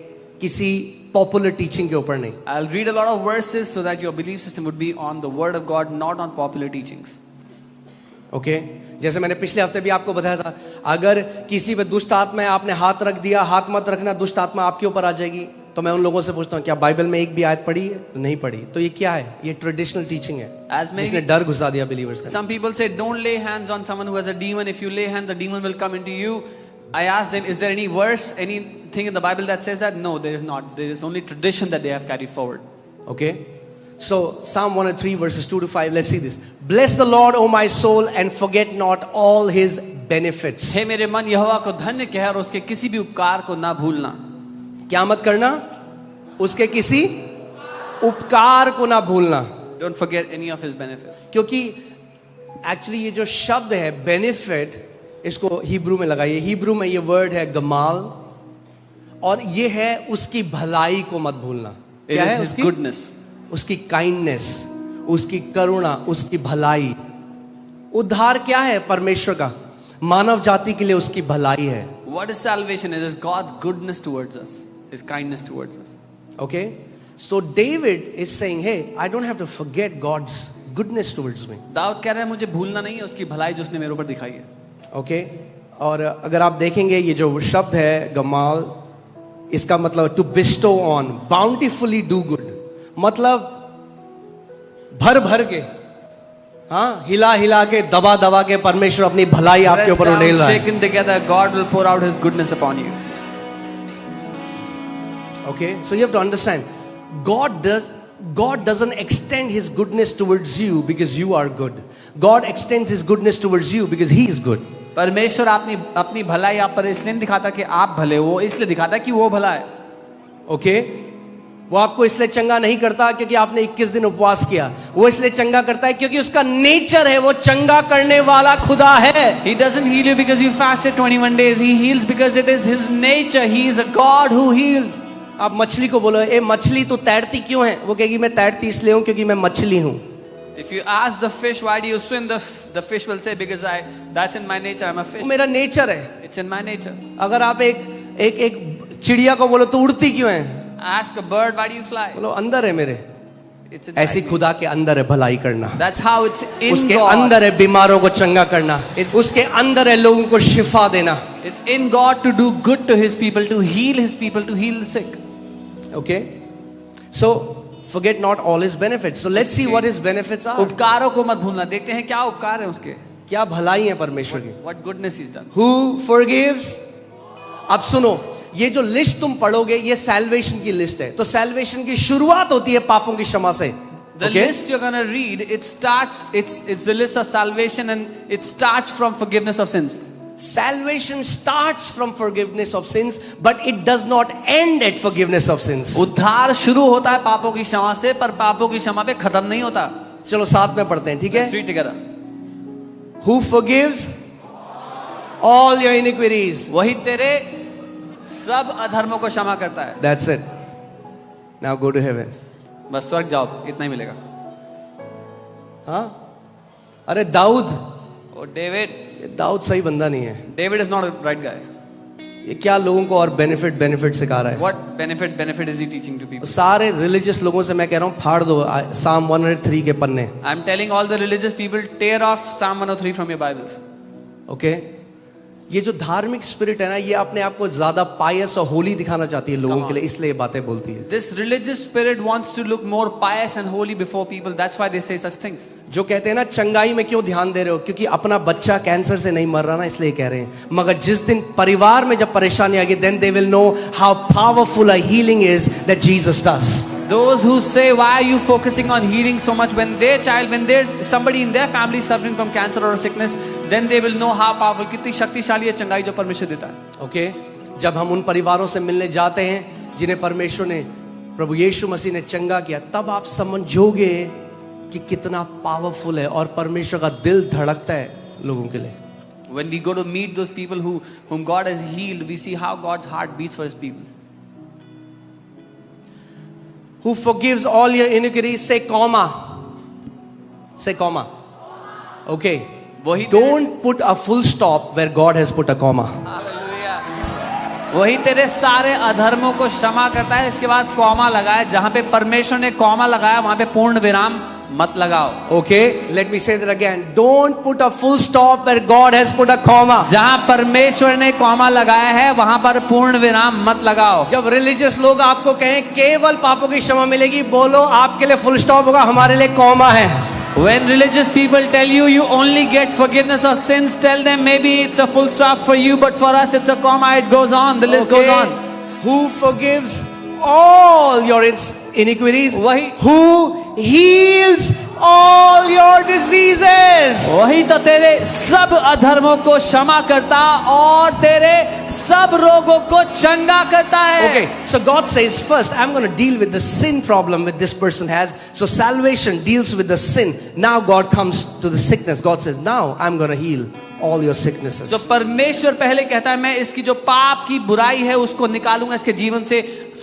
किसी पॉपुलर टीचिंग के ऊपर नहीं. I'll read a lot of verses so that your belief system would be on the word of God, not on popular teachings. Okay जैसे मैंने पिछले हफ्ते भी आपको बताया था, अगर किसी पे दुष्ट आत्मा है, आपने हाथ रख दिया, हाथ मत रखना, दुष्ट आत्मा आपके ऊपर आ जाएगी. तो मैं उन लोगों से पूछता हूँ, क्या बाइबल में एक भी आयत पढ़ी है? नहीं पढ़ी. तो ये क्या है? ये ट्रेडिशनल टीचिंग है जिसने डर घुसा दिया बिलीवर्स का. Some people say don't lay hands on someone who has a demon. If you lay hands, the demon will come into you. I asked them, is there any verse, anything in the Bible that says that? No, there is not. There is only tradition that they have carried forward. Okay. So Psalm 103 verses 2 to 5. Let's see this. Bless the Lord, O my soul, and forget not all His benefits. हे मेरे मन यहोवा को धन्य कह और उसके किसी भी उपकार को ना भूलना. क्या मत करना? उसके किसी उपकार को ना भूलना. Don't forget any of His benefits. क्योंकि एक्चुअली ये जो शब्द है बेनिफिट, इसको हिब्रू में लगाइए. हिब्रू में ये वर्ड है गमाल, और ये है उसकी भलाई को मत भूलना. क्या है? उसकी गुडनेस, उसकी काइंडनेस, उसकी करुणा, उसकी भलाई. उद्धार क्या है? परमेश्वर का मानव जाति के लिए उसकी भलाई है. What is salvation? It is God's goodness towards us, His kindness towards us. Okay, so David is saying, hey, I don't have to forget God's goodness towards me. Dawood कह रहा है मुझे भूलना नहीं है उसकी भलाई जो उसने मेरे ऊपर दिखाई है. ओके और अगर आप देखेंगे ये जो शब्द है गमाल, इसका मतलब to bestow on, bountifully do good, मतलब भर भर के, हाँ, हिला हिला के, दबा दबा के परमेश्वर अपनी भलाई आपके ऊपर उड़ेल रहा है. Shaken together, God will pour out His goodness upon you. Okay, so you have to understand, God doesn't extend His goodness towards you because you are good. God extends His goodness towards you because He is good. परमेश्वर अपनी भलाई आप पर इसलिए नहीं दिखाता कि आप भले हो, इसलिए दिखाता कि वो भला है. ओके वो आपको इसलिए चंगा नहीं करता क्योंकि आपने 21 दिन उपवास किया. वो इसलिए चंगा करता है क्योंकि उसका नेचर है, वो चंगा करने वाला खुदा है. He doesn't heal you because you fasted 21 days. He heals because it is His nature. He is a God who heals. आप मछली को बोलो, ए मछली तू तैरती क्यों है? वो कहेगी मैं तैरती इसलिए हूं क्योंकि मैं मछली हूं. If you ask the fish why do you swim, the fish will say because that's in my nature. I'm a fish. वो मेरा नेचर है. It's in my nature. अगर आप एक चिड़िया को बोलो तो उड़ती क्यों है? Ask a bird why do you fly. बोलो अंदर है मेरे. It's ऐसी खुदा के अंदर है भलाई करना. That's how it's in उसके God. अंदर है बीमारों को चंगा करना. उसके अंदर है लोगों को शिफा देना. It's in God to do good to His people, to heal His people, to heal the sick. Okay, so forget not all His benefits. So let's see what His benefits are. उपकारों को मत भूलना. देखते हैं क्या उपकार है उसके, क्या भलाई है परमेश्वर की. What goodness He's done. Who forgives? अब सुनो, ये जो लिस्ट तुम पढ़ोगे ये सैल्वेशन की लिस्ट है. तो सैल्वेशन की शुरुआत होती है पापों की क्षमा से. The list you're gonna read, it's the list of salvation and it starts from forgiveness of sins. Salvation starts from forgiveness of sins, but it does not end at forgiveness of sins. उद्धार शुरू होता है पापों की क्षमा से, पर पापों की क्षमा पे खत्म नहीं होता. चलो साथ में पढ़ते हैं, ठीक है? Let's read together. Who forgives all your iniquities? वही तेरे सब अधर्मों को क्षमा करता है. That's it. Now go to heaven. बस स्वर्ग जाओ, इतना ही मिलेगा. हाँ? अरे दाऊद, और डेविड, दाऊद सही बंदा नहीं है. David is not a right guy. ये क्या लोगों को और बेनिफिट सिखा रहा है. What benefit is he teaching to people? सारे रिलीजियस लोगों से मैं कह रहा हूँ फाड़ दो Psalm 103 के पन्ने. I'm telling all the religious people, tear off Psalm 103 from your Bibles. Okay, ये जो धार्मिक स्पिरिट है ना, ये अपने आप को ज्यादा पायस और होली दिखाना चाहती है लोगों के लिए, इसलिए ये बातें बोलती है। This religious spirit wants to look more pious and holy before people. That's why they say such things. जो कहते हैं ना चंगाई में क्यों ध्यान दे रहे हो, क्योंकि अपना बच्चा कैंसर से नहीं मर रहा ना, इसलिए कह रहे हैं। मगर जिस दिन परिवार में जब परेशानी आएगी, then they will know how powerful a healing is that Jesus does. Those who say, why are you focusing on healing so much when their child, when there's somebody in their family suffering from cancer or a sickness, then they will know how powerful, कितनी शक्तिशाली है चंगाई जो परमेश्वर देता है। Okay, जब हम उन परिवारों से मिलने जाते हैं जिन्हें परमेश्वर ने, प्रभु यीशु मसीह ने चंगा किया, तब आप समझोगे कि कितना पावरफुल है और परमेश्वर का दिल धड़कता है लोगों के लिए। When we go to meet those people whom God has healed, we see how God's heart beats for His people. Who forgives all your iniquities? Say comma. Say comma. Okay. Don't put a full stop where God has put a comma. Hallelujah. वही तेरे सारे अधर्मों को क्षमा करता है, इसके बाद comma लगाए, जहां पे परमेश्वर ने कॉमा लगाया वहां पे पूर्ण विराम मत लगाओ। Okay, let me say that again. Don't put a full stop where God has put a comma. जहां परमेश्वर ने कॉमा लगाया है वहां पर पूर्ण विराम मत लगाओ। जब रिलीजियस लोग आपको कहें केवल पापों की क्षमा मिलेगी, बोलो आपके लिए फुल स्टॉप होगा, हमारे लिए कॉमा है। When religious people tell you you only get forgiveness of sins, tell them maybe it's a full stop for you, but for us it's a comma. It goes on. The list goes on. Who forgives all your iniquities? Who heals all your diseases? वही तो तेरे सब अधर्मों को क्षमा करता और तेरे सब रोगों को चंगा करता है। Okay, so God says first, I'm going to deal with the sin problem that this person has. So salvation deals with the sin. Now God comes to the sickness. God says, now I'm going to heal all your sicknesses. So परमेश्वर पहले कहता है मैं इसकी जो पाप की बुराई है उसको निकालूंगा इसके जीवन से,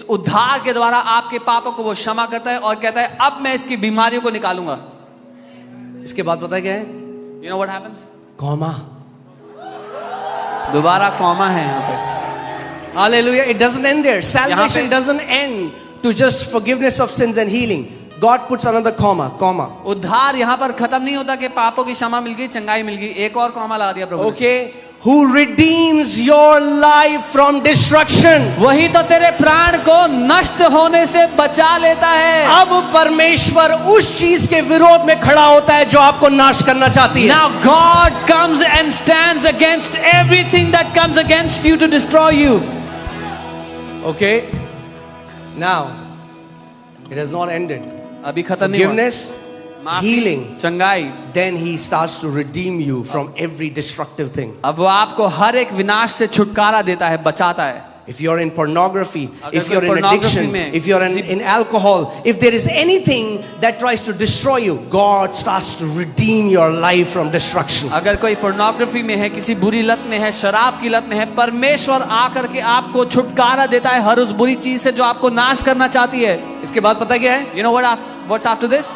उद्धार के द्वारा आपके पापों को वो क्षमा करता है और कहता है अब मैं इसकी बीमारियों को निकालूंगा। इसके बाद पता है क्या है? You know what happens? Comma. दोबारा कॉमा है यहाँ पे। Hallelujah. It doesn't end there. Salvation doesn't end to just forgiveness of sins and healing. God puts another comma. उद्धार यहाँ पर खत्म नहीं होता कि पापों की क्षमा मिल गई, चंगाई मिल गई, एक और कॉमा लगा दिया प्रभु। Okay. Who redeems your life from destruction? वही तो तेरे प्राण को नष्ट होने से बचा लेता है। अब परमेश्वर उस चीज के विरोध में खड़ा होता है जो आपको नाश करना चाहती है। Now God comes and stands against everything that comes against you to destroy you. Okay. Now it has not ended. अभी खत्म नहीं हुआ। Forgiveness, healing, चंगाई, then he starts to redeem you from every destructive thing. अब वो आपको हर एक विनाश से छुटकारा देता है, बचाता है। If you're in pornography, if you're in pornography addiction, में, if you're in alcohol, if there is anything that tries to destroy you, God starts to redeem your life from destruction. अगर कोई pornography में है, किसी बुरी लत में है, शराब की लत में है, परमेश्वर आकर के आपको छुटकारा देता है हर उस बुरी चीज से जो आपको नाश करना चाहती है। इसके बाद पता क्या है? You know what's after this?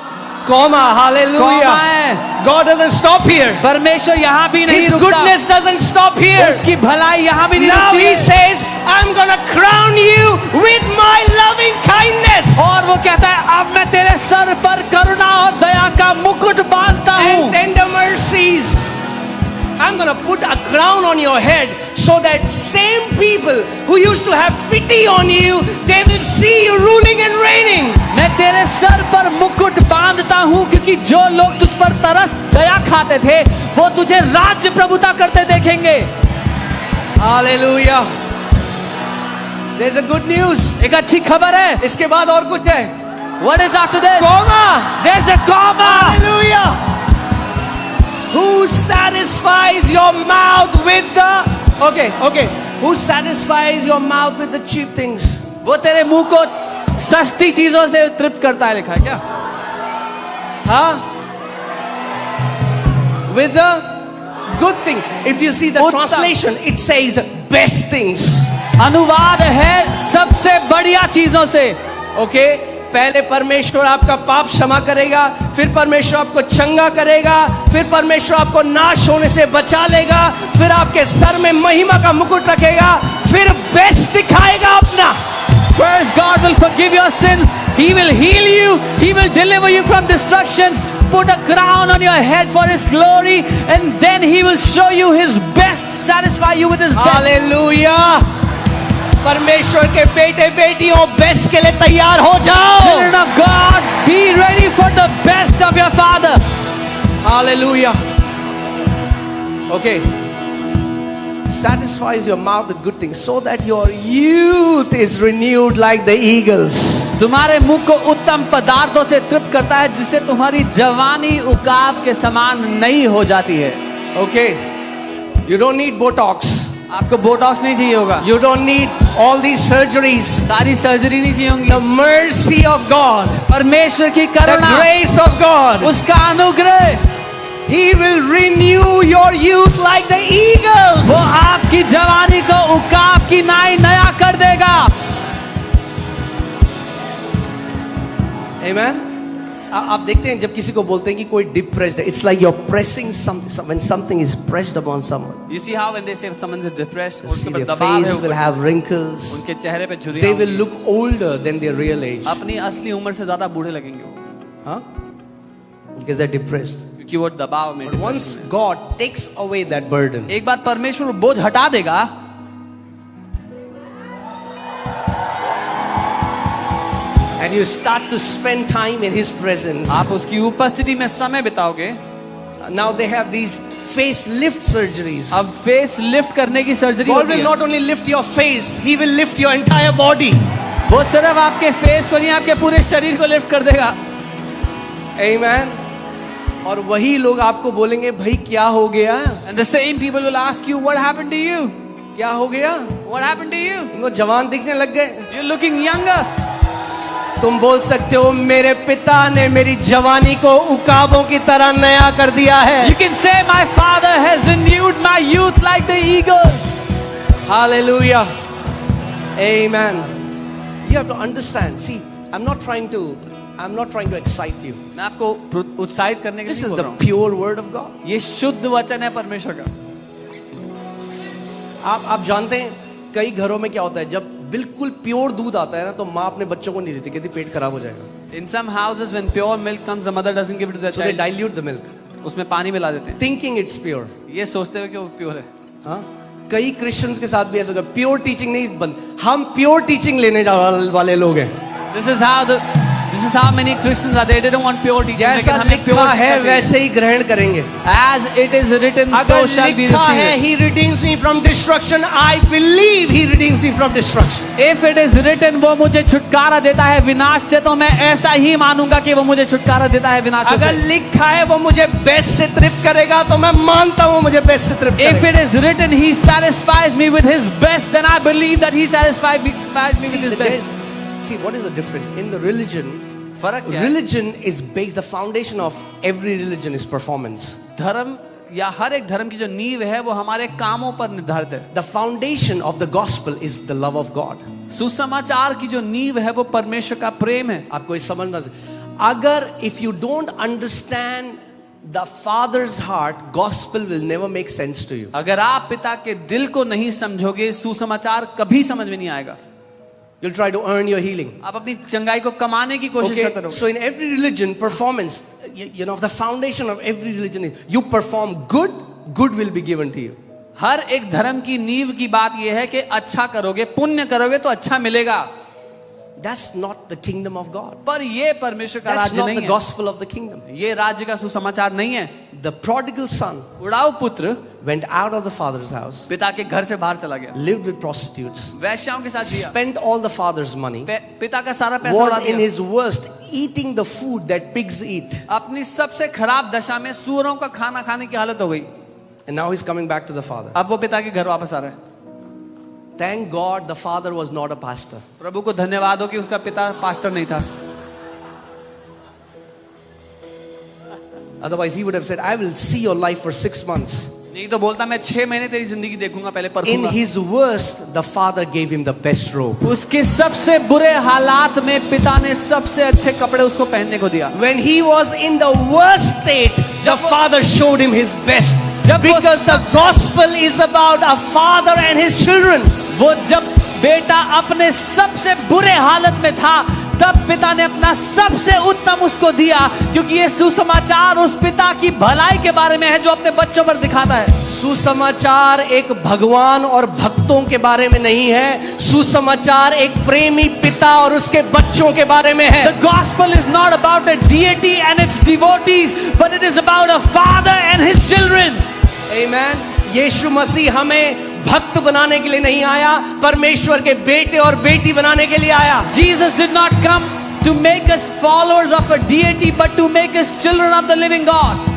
Comma, hallelujah. Comma है। God doesn't stop here. परमेश्वर यहाँ भी नहीं His रुकता। goodness doesn't stop here. उसकी भलाई यहाँ भी नहीं Now रुकती he है। says, I'm gonna crown you with my loving kindness और वो कहता है अब मैं तेरे सर पर करुणा और दया का मुकुट बांधता हूँ। and tender mercies. I'm gonna put a crown on your head so that same people who used to have pity on you, they will see you ruling and reigning. मैं तेरे सर पर मुकुट बांधता हूँ क्योंकि जो लोग तुझ पर तरस दया खाते थे वो तुझे राज्य प्रभुता करते देखेंगे। Hallelujah. There's a good news. एक अच्छी खबर है। इसके बाद और कुछ है? What is after this? Comma. There's a comma. Hallelujah. Who satisfies your mouth with the okay. Who satisfies your mouth with the cheap things? वो तेरे मुंह को सस्ती चीजों से तृप्त करता है, लिखा है क्या? Huh? With the good thing. If you see the translation, it says best things. अनुवाद है सबसे बढ़िया चीजों से। Okay? पहले परमेश्वर आपका पाप क्षमा करेगा, फिर परमेश्वर आपको चंगा करेगा, फिर परमेश्वर आपको नाश होने से बचा लेगा, फिर आपके सर में महिमा का मुकुट रखेगा, फिर बेस्ट दिखाएगा अपना। First God will forgive your sins, He will heal you, He will deliver you from destructions, put a crown on your head for His glory, and then He will show you His best, satisfy you with His best. Hallelujah. परमेश्वर के बेटे बेटियों, best के लिए तैयार हो जाओ। Children of God, be ready for the best of your Father. Hallelujah. Okay. Satisfies your mouth with good things so that your youth is renewed like the eagles. तुम्हारे मुख को उत्तम पदार्थों से तृप्त करता है, जिससे तुम्हारी जवानी उकाब के समान नई हो जाती है। Okay. You don't need Botox. आपको बोटॉक्स नहीं चाहिए होगा, You don't need all these surgeries. सारी सर्जरी नहीं चाहिए होंगी। The mercy of God, परमेश्वर की the Karuna, grace of God, उसका अनुग्रह, He will renew your youth like the eagles. वो आपकी जवानी को उकाब की नाई नया कर देगा। Amen. आप देखते हैं जब किसी को बोलते हैं कि कोई डिप्रेस्ड है, it's like you're pressing something. When something is pressed upon someone, You see how when they say someone is depressed, see उनके their ऊपर दबाव है, face will have wrinkles. उनके चेहरे पे झुर्रियां They will होंगी। look older than their real age. अपनी असली उम्र से ज्यादा बूढ़े लगेंगे वो, Huh? Because they're depressed. क्योंकि वो दबाव में, But once God takes away that burden, एक बार परमेश्वर बोझ हटा देगा, and you start to spend time in His presence, आप उसकी उपस्थिति में समय बिताओगे। now they have these face lift surgeries. अब फेस लिफ्ट करने की सर्जरी God होती will है। not only lift your face, He will lift your entire body. वो सिर्फ आपके फेस को नहीं, आपके पूरे शरीर को लिफ्ट कर देगा। Amen. और वही लोग आपको बोलेंगे, भाई क्या हो गया? And the same people will ask you, what happened to you? क्या हो गया? What happened to you? तुमको जवान दिखने लग गए। You're looking younger. तुम बोल सकते हो, मेरे पिता ने मेरी जवानी को उकाबों की तरह नया कर दिया है। You can say, my Father has renewed my youth like the eagles. Hallelujah. Amen. You have to understand. See, I'm not trying to excite you. मैं आपको उत्साहित करने के This लिए is बोल the रहा हूँ। pure word of God. ये शुद्ध वचन है परमेश्वर का। आप जानते हैं कई घरों में क्या होता है, जब बिल्कुल प्योर दूध आता है ना, तो माँ अपने बच्चों को नहीं देती, कहती पेट खराब हो जाएगा। In some houses when pure milk comes, the mother doesn't give it to the So they child. dilute the milk, उसमें पानी मिला देते हैं, thinking it's pure. ये सोचते हुए कि वो प्योर है। हाँ, कई क्रिश्चियंस के साथ भी ऐसा होगा, प्योर टीचिंग नहीं बंद, हम प्योर टीचिंग लेने वाले लोग हैं। This is how many Christians are. They don't want pure teaching. जैसा लेकिन हमें लिखा pure है शिक्षा चाहिए। वैसे ही ग्रहण करेंगे। As it is written, so अगर shall be लिखा है received. He redeems me from destruction, I believe He redeems me from destruction. If it is written, वो मुझे छुटकारा देता है विनाश से, तो मैं ऐसा ही मानूंगा कि वो मुझे छुटकारा देता है विनाश अगर से। लिखा है वो मुझे बेस्ट से तृप्त करेगा, तो मैं मानता हूँ मुझे बेस्ट से तृप्त If करेगा। it is written, He satisfies me with His best, then I believe that He satisfies me with His best. See, what is the difference in the religion? फर्क क्या है? Religion is based, the foundation of every religion is performance. धर्म या हर एक धर्म की जो नींव है वो हमारे कामों पर निर्धारित है। The foundation of the gospel is the love of God. सुसमाचार की जो नींव है वो परमेश्वर का प्रेम है। आपको ये समझना, अगर if you don't understand the Father's heart, gospel will never make sense to you. अगर आप पिता के दिल को नहीं समझोगे, सुसमाचार कभी समझ में नहीं आएगा। You'll try to earn your healing. आप अपनी चंगाई को कमाने की कोशिश करते Okay, रहोगे। so in every religion, performance, you know, the foundation of every religion is you perform good, good will be given to you. हर एक धर्म की नींव की बात यह है कि अच्छा करोगे, पुण्य करोगे तो अच्छा मिलेगा। That's not the kingdom of God. पर ये परमेश्वर का That's राज्य not नहीं the है। gospel of the kingdom. ये राज्य का सुसमाचार नहीं है। The prodigal son उड़ाऊ पुत्र went out of the father's house, पिता के घर से बाहर चला गया, lived with prostitutes, वैश्याओं के साथ जिया, spent all the father's money, पिता का सारा पैसा उड़ा was in दिया, his worst, eating the food that pigs eat. अपनी सबसे खराब दशा में सूअरों का खाना खाने की हालत हो गई। And now he's coming back to the father. अब वो पिता के घर वापस आ रहा है। Thank God the father was not a pastor. प्रभु को धन्यवाद हो कि उसका पिता पास्टर नहीं था, Otherwise he would have said, I will see your life for 6 months. नहीं तो बोलता मैं 6 महीने तेरी जिंदगी देखूंगा, पहले In परखूंगा। his worst, the father gave him the best robe. उसके सबसे बुरे हालात में पिता ने सबसे अच्छे कपड़े उसको पहनने को दिया। When he was in the worst state, the father showed him his best. जब वो Because the gospel is about a father and his children. वो जब बेटा अपने सबसे बुरे हालत में था, तब पिता ने अपना सबसे उत्तम उसको दिया, क्योंकि ये सुसमाचार उस पिता की भलाई के बारे में है जो अपने बच्चों पर दिखाता है। सुसमाचार एक भगवान और भक्तों के बारे में नहीं है, सुसमाचार एक प्रेमी पिता और उसके बच्चों के बारे में है। The gospel is not about a deity and its devotees, but it is about a father and his children. आमीन। यीशु मसीह हमें भक्त बनाने के लिए नहीं आया, परमेश्वर के बेटे और बेटी बनाने के लिए आया। Jesus did not come to make us followers of a deity, but to make us children of the living God.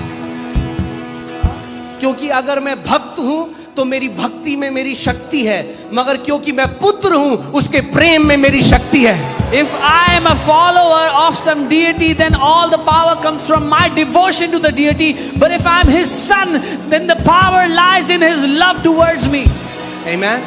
क्योंकि अगर मैं भक्त हूं तो मेरी भक्ति में मेरी शक्ति है, मगर क्योंकि मैं पुत्र हूं उसके प्रेम में मेरी शक्ति है। If I am a follower of some deity, then all the power comes from my devotion to the deity. But if I am his son, then the power lies in his love towards me. Amen.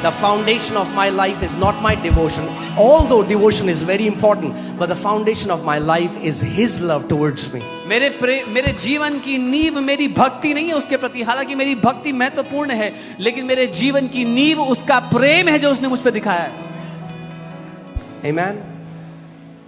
The foundation of my life is not my devotion, although devotion is very important, but the foundation of my life is his love towards me. मेरे जीवन की नींव मेरी भक्ति नहीं है उसके प्रति, हालांकि मेरी भक्ति महत्वपूर्ण है, लेकिन मेरे जीवन की नींव उसका प्रेम है जो उसने मुझ पे दिखाया है। Amen.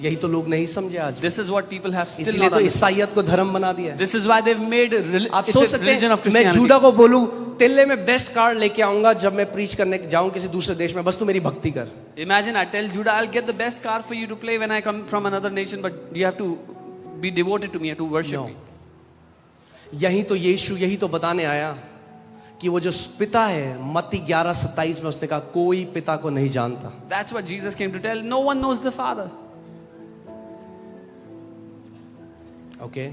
यही तो लोग नहीं समझे आज। This is what people have still इसलिए not तो understood. ईसाइयत को धर्म बना दिया है। This is why they've made आप it सोच a सकते religion of हैं, मैं Christianity. जूडा को बोलूं तेले में बेस्ट कार्ड लेके आऊंगा जब मैं प्रीच करने जाऊं किसी दूसरे देश में, बस तू मेरी भक्ति कर। Imagine I tell Judah, I'll get the best car for you to play when I come from another nation, but you have to be devoted to me, to worship me. यही तो यीशु यही तो बताने आया कि वो जो पिता है, मत्ती 11:27 में उसने कहा कोई पिता को नहीं जानता। That's what Jesus came to tell. No one knows the Father. Okay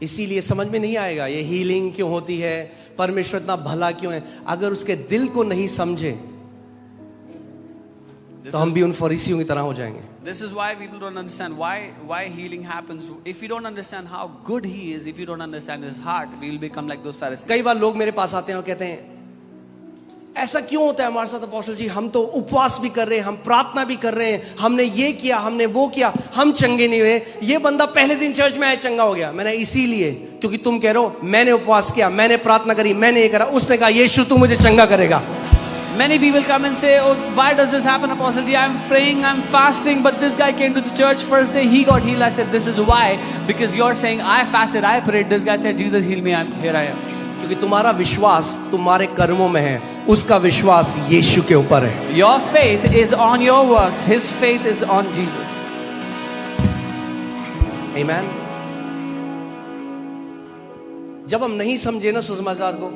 इसीलिए समझ में नहीं आएगा ये हीलिंग क्यों होती है, परमेश्वर इतना भला क्यों है, अगर उसके दिल को नहीं समझे तो हम भी उन फरीसियों की तरह हो जाएंगे। This is why people don't understand why healing happens. If you don't understand how good he is, if you don't understand his heart, we will become like those Pharisees. कई बार लोग मेरे पास आते हैं और कहते हैं ऐसा क्यों होता है हमारे साथ अपोस्टल जी, हम तो उपवास भी कर रहे हैं, हम प्रार्थना भी कर रहे हैं, हमने ये किया हमने वो किया, हम चंगे नहीं हुए, ये बंदा पहले दिन चर्च में आया चंगा हो गया। मैंने इसीलिए क्योंकि तुम कह रहे हो मैंने उपवास किया, मैंने प्रार्थना करी, मैंने ये करा, उसने कहा यीशु तू मुझे चंगा करेगा। Many people come and say, oh, why does this happen, Apostle Ji? I'm praying, I'm fasting, but this guy came to the church first day, he got healed. I said, this is why, because you're saying, I fasted, I prayed. This guy said, Jesus heal me, here I am. क्योंकि तुम्हारा विश्वास तुम्हारे कर्मों में है, उसका विश्वास यीशु के ऊपर है। Your faith is on your works, his faith is on Jesus. Amen. जब हम नहीं समझे ना सुसमाचार को,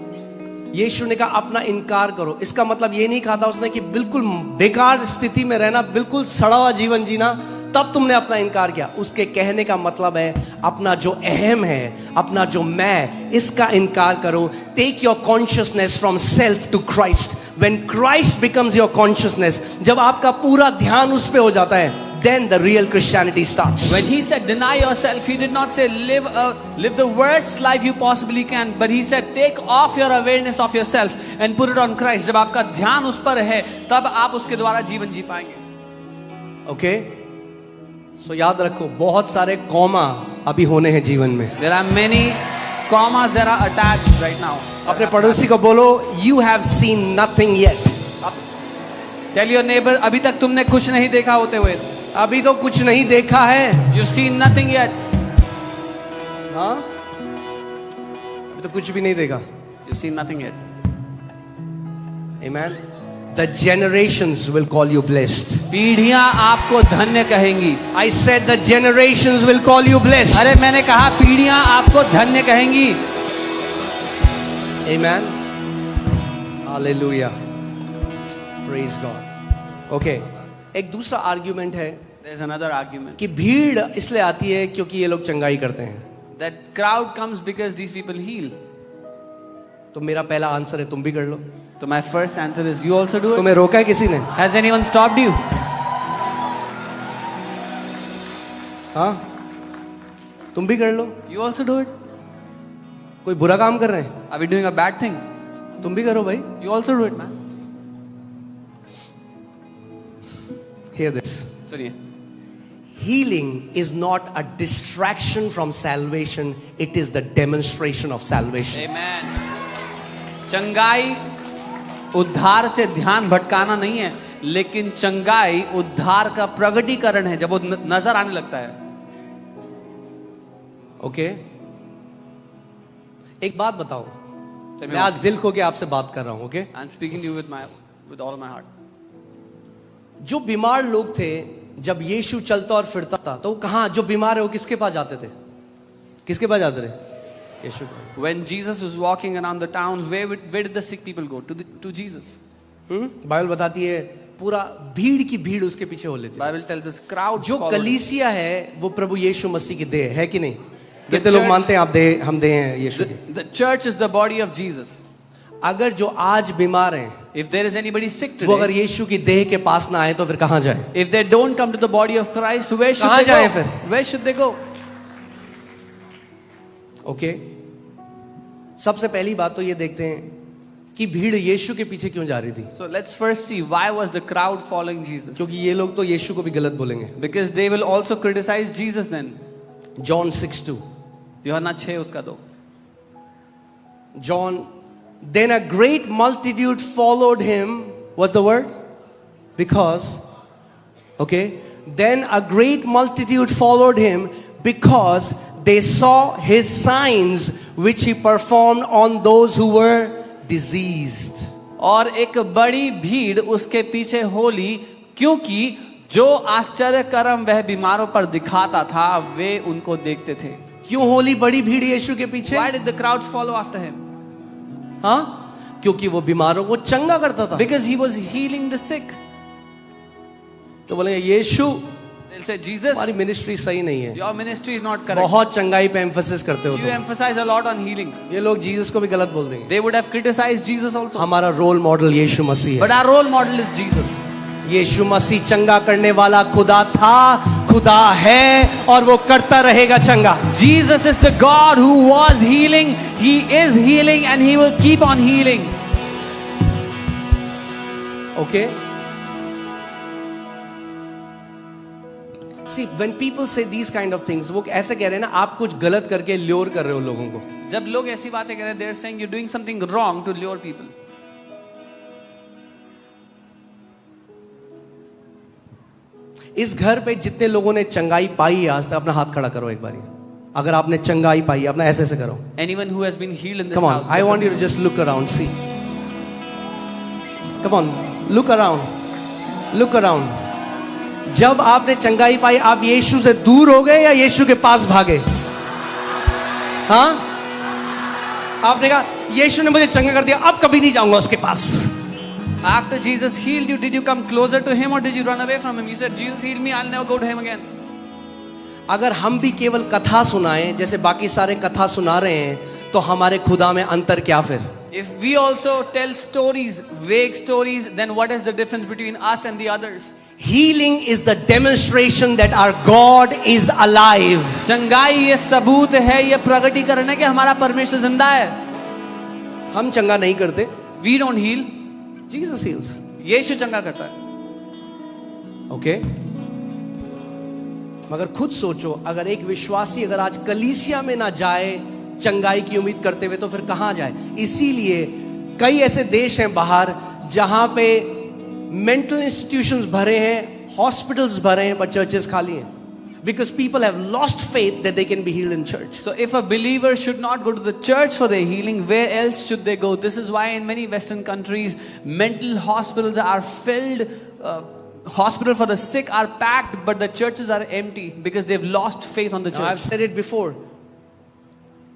यीशु ने कहा अपना इनकार करो, इसका मतलब ये नहीं कहा था उसने कि बिल्कुल बेकार स्थिति में रहना, बिल्कुल सड़ा हुआ जीवन जीना तब तुमने अपना इनकार किया। उसके कहने का मतलब है अपना जो अहम है, अपना जो मैं, इसका इनकार करो। Take your consciousness from self to Christ. When Christ becomes your consciousness, जब आपका पूरा ध्यान उस पे हो जाता है, then the real Christianity starts. When he said deny yourself, he did not say live the worst life you possibly can, but he said take off your awareness of yourself and put it on Christ. जब आपका ध्यान उस पर है, तब आप उसके द्वारा जीवन जी पाएंगे। Okay? So याद रखो, बहुत सारे कॉमा अभी होने हैं जीवन में। There are many commas that are attached right now. अपने पड़ोसी को बोलो, you have seen nothing yet. Tell your neighbor, अभी तक तुमने कुछ नहीं देखा होते हुए। अभी तो कुछ नहीं देखा है। You've seen nothing yet. हाँ? अभी तो कुछ भी नहीं देखा। You've seen nothing yet. Amen. The generations will call you blessed. पीढ़ियां आपको धन्य कहेंगी। I said the generations will call you blessed. अरे मैंने कहा पीढ़ियां आपको धन्य कहेंगी। Amen. Hallelujah. Praise God. Okay. एक दूसरा आर्ग्यूमेंट है There's another argument कि भीड़ इसलिए आती है क्योंकि ये लोग चंगाई करते हैं। that crowd comes because these people heal. तो मेरा पहला आंसर है तुम भी कर लो। So my first answer is you also do it. तुम्हें रोका है किसी ने? Has anyone stopped you? हाँ, तुम भी कर लो। You also do it. कोई बुरा काम कर रहे हैं, Are we doing a bad thing? तुम भी करो भाई। You also do it, man. Hear this. सुनिए, Healing is not a distraction from salvation, it is the demonstration of salvation. Amen. चंगाई उद्धार से ध्यान भटकाना नहीं है, लेकिन चंगाई उद्धार का प्रगटीकरण है जब वो नजर आने लगता है. ओके एक बात बताओ, मैं आज दिल खो के आपसे बात कर रहा हूं. Okay I'm speaking to you with all of my heart. जो बीमार लोग थे जब यीशु चलता और फिरता था तो वो कहाँ, जो बीमार है वो किसके पास जाते थे? किसके पास जाते थे? यीशु के पास. When Jesus was walking around the towns, where did the sick people go? To Jesus. Bible बताती है पूरा भीड़ की भीड़ उसके पीछे हो लेती है. Bible tells us crowds जो followed. कलीसिया है वो प्रभु यीशु मसीह की देह है कि नहीं? The कितने लोग church- मानते हैं आप देह, हम देह हैं यीशु की? The church is the body of Jesus. अगर जो आज बीमार हैं If there is anybody sick वो अगर today, यीशु की देह के पास ना आए तो फिर कहाँ जाए? if they don't come to the body of Christ, where should कहाँ they जाएं go? फिर? Where should they go? Okay सबसे पहली बात तो ये देखते हैं कि भीड़ यीशु के पीछे क्यों जा रही थी. So let's first see why was the crowd following Jesus? क्योंकि ये लोग तो यीशु को भी गलत बोलेंगे. Because they will also criticize Jesus then. John 6:2. यूहन्ना 6 उसका 2. John, then a great multitude followed him. What's the word? Because, okay, then a great multitude followed him because they saw his signs which he performed on those who were diseased. और एक बड़ी भीड़ उसके पीछे होली क्योंकि जो आश्चर्य कर्म वह बीमारों पर दिखाता था वे उनको देखते थे. क्यों होली बड़ी भीड़ यीशु के पीछे? Why did the crowds follow after him? हाँ क्योंकि वो बीमारों को चंगा करता था. Because he was healing the sick. तो बोलेंगे यीशु They'll say, Jesus, हमारी मिनिस्ट्री सही नहीं है, your ministry is not correct. बहुत चंगाई पे एम्फेसिस करते हो You तुम. emphasize a lot on healings. ये लोग जीसस को भी गलत बोल देंगे. They would have criticized Jesus also. हमारा role model Yeshu Masih But है. our role model is Jesus. Yeshu Masih चंगा करने वाला खुदा था, खुदा है और वो करता रहेगा चंगा. Jesus is the God who was healing, He is healing and He will keep on healing. Okay? See, when people say these kind of things, वो ऐसे कह रहे हैं ना आप कुछ गलत करके ल्योर कर रहे हो लोगों को. जब लोग ऐसी बातें कह रहे हैं, they're saying you're doing something wrong to lure people. इस घर पे जितने लोगों ने चंगाई पाई है आज तक, अपना हाथ खड़ा करो एक बारी. अगर आपने चंगाई पाई, अपना ऐसे ऐसे करो. Anyone who has been healed in this Come on, house. I want you to just look around, see. Come on, look around. Look around. जब आपने चंगाई पाई, आप यीशु से दूर हो गए या यीशु के पास भागे? हाँ? आपने कहा यीशु ने मुझे चंगा कर दिया, अब कभी नहीं जाऊंगा उसके पास. After Jesus healed you, did you come closer to Him or did you run away from Him? You said, Jesus healed me, I'll never go to Him again. अगर हम भी केवल कथा सुनाएं जैसे बाकी सारे कथा सुना रहे हैं तो हमारे खुदा में अंतर क्या फिर? If we also tell stories, vague stories, then what is the difference between us and the others? Healing is the demonstration that our God is alive. चंगाई ये सबूत है, ये प्रगटीकरण है कि हमारा परमेश्वर जिंदा है. हम चंगा नहीं करते, We don't heal. Jesus heals. यीशु चंगा करता है. ओके मगर खुद सोचो, अगर एक विश्वासी अगर आज कलीसिया में ना जाए चंगाई की उम्मीद करते हुए तो फिर कहां जाए? इसीलिए कई ऐसे देश हैं बाहर जहां पे मेंटल इंस्टीट्यूशंस भरे हैं, हॉस्पिटल्स भरे हैं, बट चर्चेस खाली हैं. Because people have lost faith that they can be healed in church. So if a believer should not go to the church for their healing, where else should they go? This is why in many Western countries, mental hospitals are filled. Hospital for the sick are packed, but the churches are empty because they've lost faith on the Now, church. I've said it before.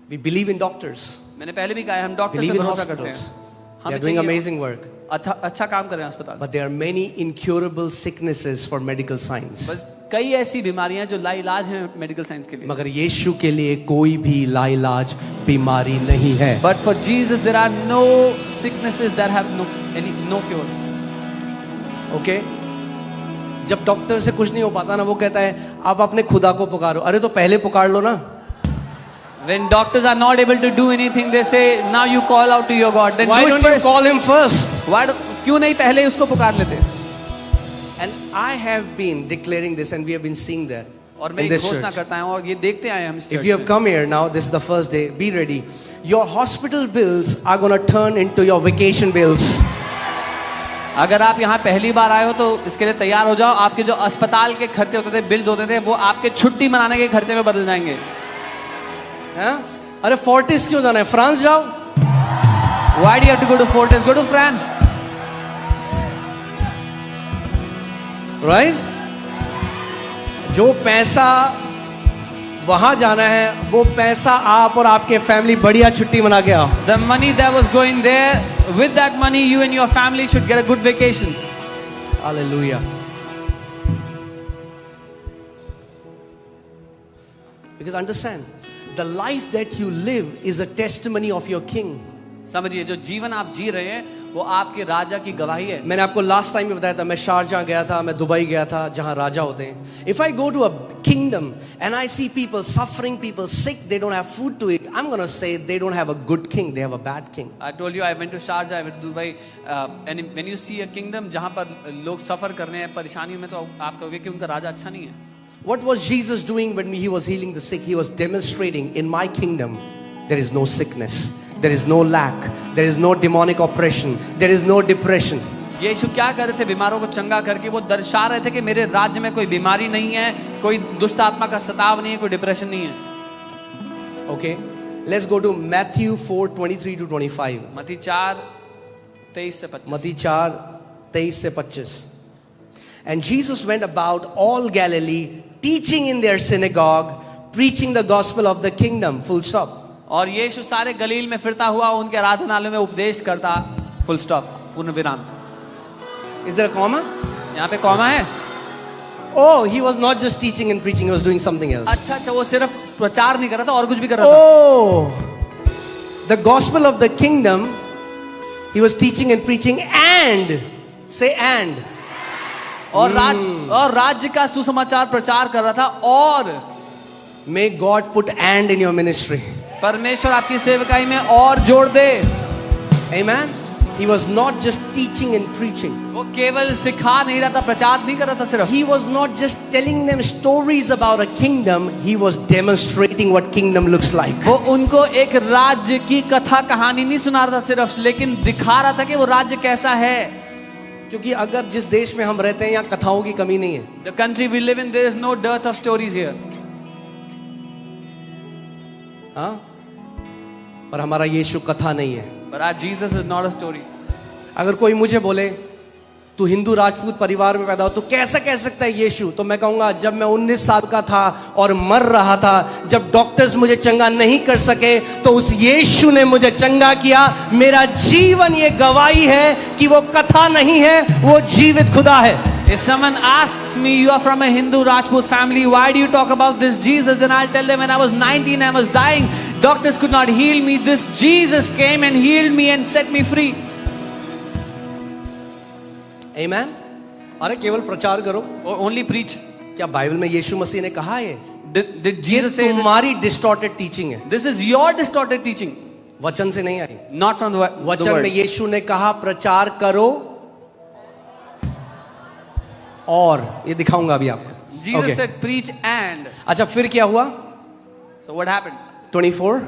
We believe in doctors. मैंने पहले भी कहा है, हम doctor Believe पे in भरोसा करते hospitals. हैं. They are हमें doing चाहिए amazing work. अच्छा काम कर रहे हैं अस्पताल. But there are many incurable sicknesses for medical science. बस कई ऐसी बीमारियां जो लाइलाज हैं मेडिकल साइंस के लिए. मगर यीशु के लिए कोई भी लाइलाज बीमारी नहीं है. But for Jesus there are no sicknesses that have no cure. Okay जब डॉक्टर से कुछ नहीं हो पाता ना, वो कहता है आप अपने खुदा को पुकारो. अरे तो पहले पुकार लो ना. When doctors are not able to do anything, they say now you call out to your God. Then Why do it don't you first. call him first? क्यों नहीं पहले उसको पुकार लेते? And I have been declaring this, and we have been seeing that और in मैं this घोषणा church. करता हूं और ये देखते आए हम इस If church you have में. come here now, this is the first day. Be ready. Your hospital bills are going to turn into your vacation bills. अगर आप यहाँ पहली बार आए हो तो इसके लिए तैयार हो जाओ। आपके जो अस्पताल के खर्चे होते थे, बिल्स होते थे, वो आपके छुट्टी मनाने के खर्चे में बदल जाएंगे। हाँ? अरे फोर्टिस क्यों जाना है, फ्रांस जाओ। Why do you have to go to Fortis? Go to France. Right? जो पैसा वहां जाना है, वो पैसा आप और आपके फैमिली बढ़िया छुट्टी मना के आओ। The money that was going there, with that money, you and your family should get a good vacation. Hallelujah. Because understand, the life that you live is a testimony of your king. समझिए, जो जीवन आप जी रहे हैं वो आपके राजा की गवाही है। मैंने आपको लास्ट टाइम में बताया था, मैं शारजाह गया था, मैं दुबई गया था, जहां राजा होते हैं। If I go to a kingdom and I see people suffering, people sick, they don't have food to eat, I'm gonna say they don't have a good king, they have a bad king. I told you I went to Sharjah, I went to Dubai, and when you see a kingdom जहाँ पर लोग सफर कर रहे हैं परेशानियों में, तो आप कहोगे कि उनका राजा अच्छा नहीं है। What was Jesus doing when he was healing the sick? He was demonstrating, in my kingdom there is no sickness, there is no lack, there is no demonic oppression, there is no depression. यीशु क्या कर रहे थे? बीमारों को चंगा करके वो दर्शा रहे थे कि मेरे राज्य में कोई बीमारी नहीं है, कोई दुष्ट आत्मा का सताव नहीं है, कोई डिप्रेशन नहीं है। Okay, let's go to Matthew 4:23 to 25. मत्ती 4:23 से 25। मत्ती 4:23 से 25. And Jesus went about all Galilee, teaching in their synagogue, preaching the gospel of the kingdom. Full stop. और यीशु सारे गलील में फिरता हुआ उनके आराधनालयों में उपदेश करता। फुल स्टॉप, पूर्ण विराम। Is there a comma? यहाँ पे कॉमा है। Oh, he was not just teaching and preaching, he was doing something else. अच्छा, वो सिर्फ प्रचार नहीं कर रहा था, और कुछ भी कर रहा था। Oh, the gospel of the kingdom, he was teaching and preaching, and say and. और राज्य का सुसमाचार प्रचार कर रहा था। और May God put and in your ministry. परमेश्वर आपकी सेवकाई में और जोड़ दे। Amen. He was not just teaching and preaching. वो केवल सिखा नहीं रहा था, प्रचार नहीं कर रहा था सिर्फ। He was not just telling them stories about a kingdom, he was demonstrating what kingdom looks like. वो उनको एक राज्य की कथा कहानी नहीं सुना रहा था सिर्फ, लेकिन दिखा रहा था कि वो राज्य कैसा है। क्योंकि अगर जिस देश में हम रहते हैं, यहाँ कथाओं की कमी नहीं है। The country we live in, there is no dearth of stories here. हाँ, पर हमारा यीशु कथा नहीं है। But our Jesus is not a story. अगर कोई मुझे बोले तू हिंदू राजपूत परिवार में पैदा हो तो कैसा कह सकता है यीशु, तो मैं कहूंगा जब मैं 19 साल का था और मर रहा था, जब डॉक्टर्स मुझे चंगा नहीं कर सके, तो उस यीशु ने मुझे चंगा किया। मेरा जीवन ये गवाही है कि वो कथा नहीं है, वो जीवित खुदा है। If someone asks me, you are from a Hindu Rajput family, why do you talk about this Jesus? Then I'll tell them, when I was 19, I was dying. Doctors could not heal me. This Jesus came and healed me and set me free. Amen. अरे केवल प्रचार करो। Only preach. क्या Bible में यीशु मसीह ने कहा है? Did Jesus say this? तुम्हारी डिस्टॉर्टेड टीचिंग है, This is your distorted teaching, वचन से नहीं आई। not from the वचन word. में यीशु ने कहा प्रचार करो, और ये दिखाऊंगा अभी आपको। Jesus Okay. said preach and. अच्छा, फिर क्या हुआ? So what happened? 24.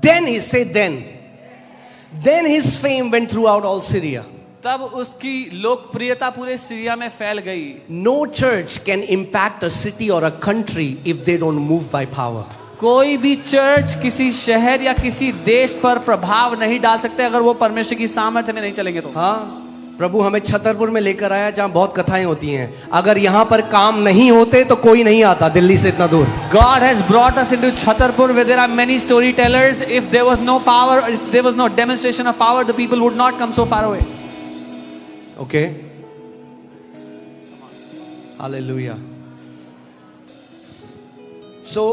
Then he said, then his fame went throughout all Syria. तब उसकी लोकप्रियता पूरे सीरिया में फैल गई। No church can impact a city or a country if they don't move by power. कोई भी चर्च किसी शहर या किसी देश पर प्रभाव नहीं डाल सकते अगर वो परमेश्वर की सामर्थ्य में नहीं चलेंगे तो। हाँ, प्रभु हमें छतरपुर में लेकर आया जहां बहुत कथाएं होती हैं। अगर यहां पर काम नहीं होते तो कोई नहीं आता दिल्ली से इतना दूर। God has brought us into Chhatarpur where there are many storytellers. If there was no power, if there was no demonstration of power, the people would not come so far away. Okay. Hallelujah. So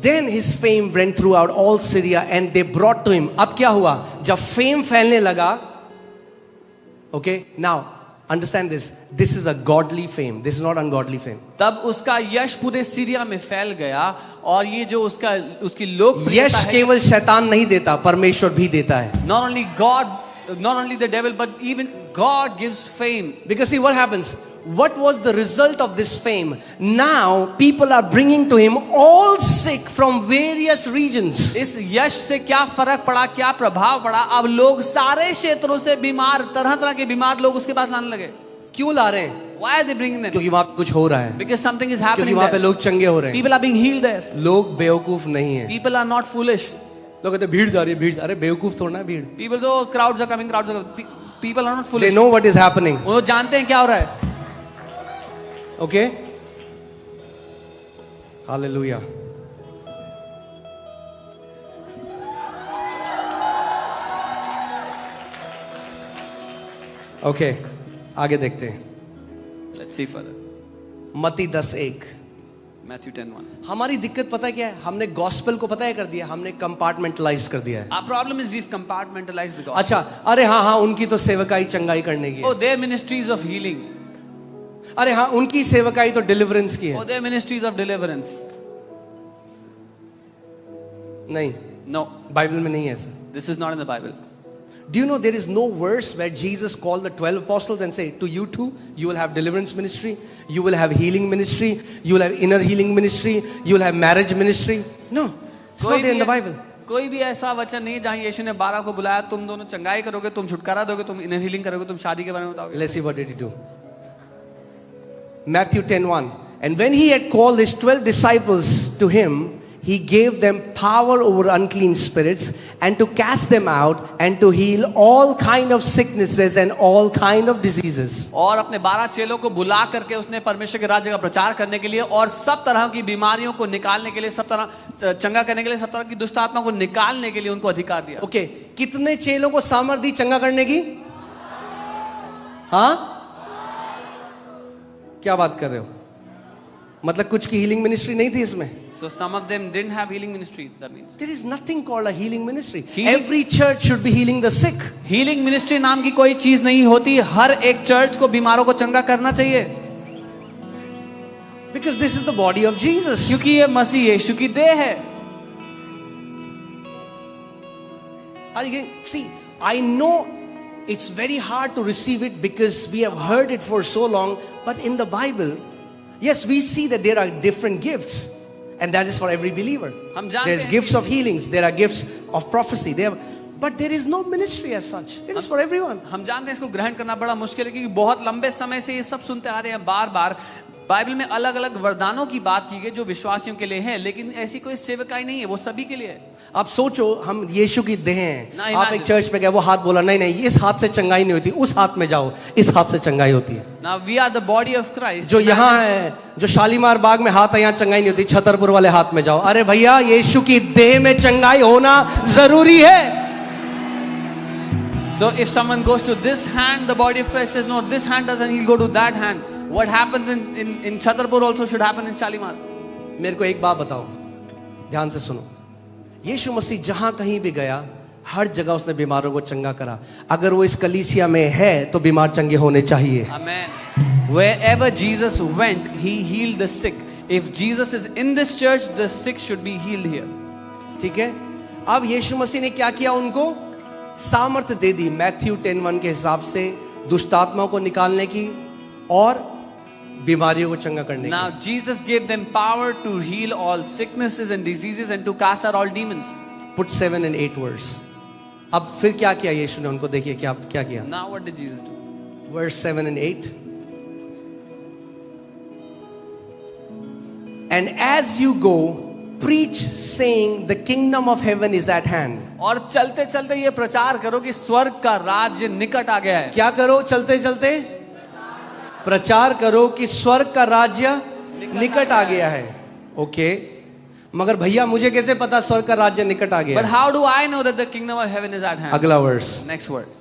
then his fame went throughout all Syria and they brought to him. अब क्या हुआ? जब fame फैलने लगा, okay, now understand this. This is a godly fame. This is not ungodly fame. तब उसका यश पूरे Syria में फैल गया और ये जो उसकी लोकप्रियता यश है, केवल शैतान नहीं देता, परमेश्वर भी देता है। not only the devil, but even God gives fame. Because see what happens what was the result of this fame? Now people are bringing to him all sick from various regions. इस यश से क्या फर्क पड़ा, क्या प्रभाव पड़ा? अब लोग सारे क्षेत्रों से बीमार, तरह तरह के बीमार लोग उसके पास लाने लगे. क्यों ला रहे हैं? Why are they bringing them? क्योंकि वहां पे कुछ हो रहा है. Because something is क्योंकि happening वहां पे there. लोग चंगे हो रहे हैं. People are being healed there. लोग बेवकूफ नहीं है. People are not foolish. लोग कहते हैं भीड़ जा रही है, भीड़. अरे बेवकूफ थोड़ा ना भीड़. People so crowds are coming, crowds are coming. People are not foolish. They know what is happening. वो जानते हैं क्या हो रहा है. Okay? Hallelujah. Okay, आगे देखते हैं. Let's see further. मत्ती 10:1. Matthew 10:1. हमारी दिक्कत पता है क्या है? हमने गॉस्पेल को पता है कर दिया, हमने कंपार्टमेंटलाइज कर दिया है. Our problem is we've compartmentalized the gospel. अच्छा, अरे हाँ हाँ, उनकी तो सेवकाई चंगाई करने की Oh, है. their ministries of healing. अरे हाँ, उनकी सेवकाई तो डिलीवरेंस की Oh, है. their ministries of deliverance. नहीं, No, बाइबल में नहीं है ऐसा. this is not in the Bible. Do you know there is no verse where Jesus called the 12 apostles and say, to you too, you will have deliverance ministry, you will have healing ministry, you will have inner healing ministry, you will have marriage ministry? No, it's not there in the Bible. कोई भी ऐसा वचन नहीं जहाँ यीशु ने 12 को बुलाया, तुम दोनों चंगाई करोगे, तुम छुटकारा दोगे, तुम इनर हीलिंग करोगे, तुम शादी के बारे में बताओगे. Let's see what did he do. Matthew 10:1. And when he had called his 12 disciples to him, he gave them power over unclean spirits and to cast them out and to heal all kind of sicknesses and all kind of diseases. और अपने 12 चेलों को बुला करके उसने परमेश्वर के राज्य का प्रचार करने के लिए और सब तरह की बीमारियों को निकालने के लिए, सब तरह चंगा करने के लिए, सब तरह की दुष्ट आत्मा को निकालने के लिए उनको अधिकार दिया. Okay, कितने चेलों को सामर्थ्य दी चंगा करने की? हाँ? क्या बात कर रहे हो? मतलब कुछ की हीलिंग मिनिस्ट्री नहीं थी इसमें? So some of them didn't have healing ministry. That means There is nothing called a healing ministry. Healing- Every church should be healing the sick. healing ministry नाम की कोई चीज नहीं होती. हर एक चर्च को बीमारों को चंगा करना चाहिए, Because this is the body of Jesus. क्योंकि ये मसीह यीशु की देह है. Are you getting? See, I know it's very hard to receive it because we have heard it for so long. But in the Bible, yes, we see that there are different gifts, and that is for every believer. हम जानते There's हैं. gifts of healings. There are gifts of prophecy. But there is no ministry as such. It is for everyone. हम जानते हैं इसको ग्रहण करना बड़ा मुश्किल है, क्योंकि बहुत लंबे समय से ये सब सुनते आ रहे हैं. बार बार बाइबल में अलग अलग वरदानों की बात की गई जो विश्वासियों के लिए है, लेकिन ऐसी कोई सेवकाई नहीं है, वो सभी के लिए है. आप सोचो, हम यीशु की देह हैं. ना, आप imagine. एक चर्च पे गए, वो हाथ बोला नहीं नहीं, इस हाथ से चंगाई नहीं होती, उस हाथ में जाओ, इस हाथ से चंगाई होती है. Now we are the body of Christ. जो यहाँ है, जो शालीमार बाग में हाथ है, यहाँ चंगाई नहीं होती, छतरपुर वाले हाथ में जाओ. अरे भैया, यीशु की देह में चंगाई होना जरूरी है. So if someone goes to this hand, the body of Christ says no, this hand doesn't, he'll go to that hand. What happens in Chhatarpur also should happen in Shalimar. मेरे को एक बात बताओ, ध्यान से सुनो. यीशु मसीह जहां कहीं भी गया, हर जगह उसने बीमारों को चंगा करा. अगर वो इस कलीसिया में है तो बीमार चंगे होने चाहिए. Amen. Wherever Jesus went, he healed the sick. If Jesus is in this church, the sick should be healed here. ठीक है. अब यीशु मसीह ने क्या किया? उनको सामर्थ्य दे दी मैथ्यू 10:1 के हिसाब से दुष्ट आत्माओं को निकालने की और बीमारियों को चंगा करने Now Jesus gave them power to heal all sicknesses and diseases and to cast out all demons. की. Put 7 and 8 words. अब फिर क्या किया यीशु ने? उनको देखिए क्या क्या किया. Now what did Jesus do? Verse 7 and 8. And as you go, preach saying the kingdom of heaven is at hand. और चलते चलते ये प्रचार करो कि स्वर्ग का राज्य निकट आ गया है. क्या करो? चलते चलते प्रचार करो कि स्वर्ग का राज्य निकट आ गया है. ओके, मगर भैया मुझे कैसे पता स्वर्ग का राज्य निकट आ गया But है? how do I know that the kingdom of heaven is at hand? अगला वर्स. Next verse.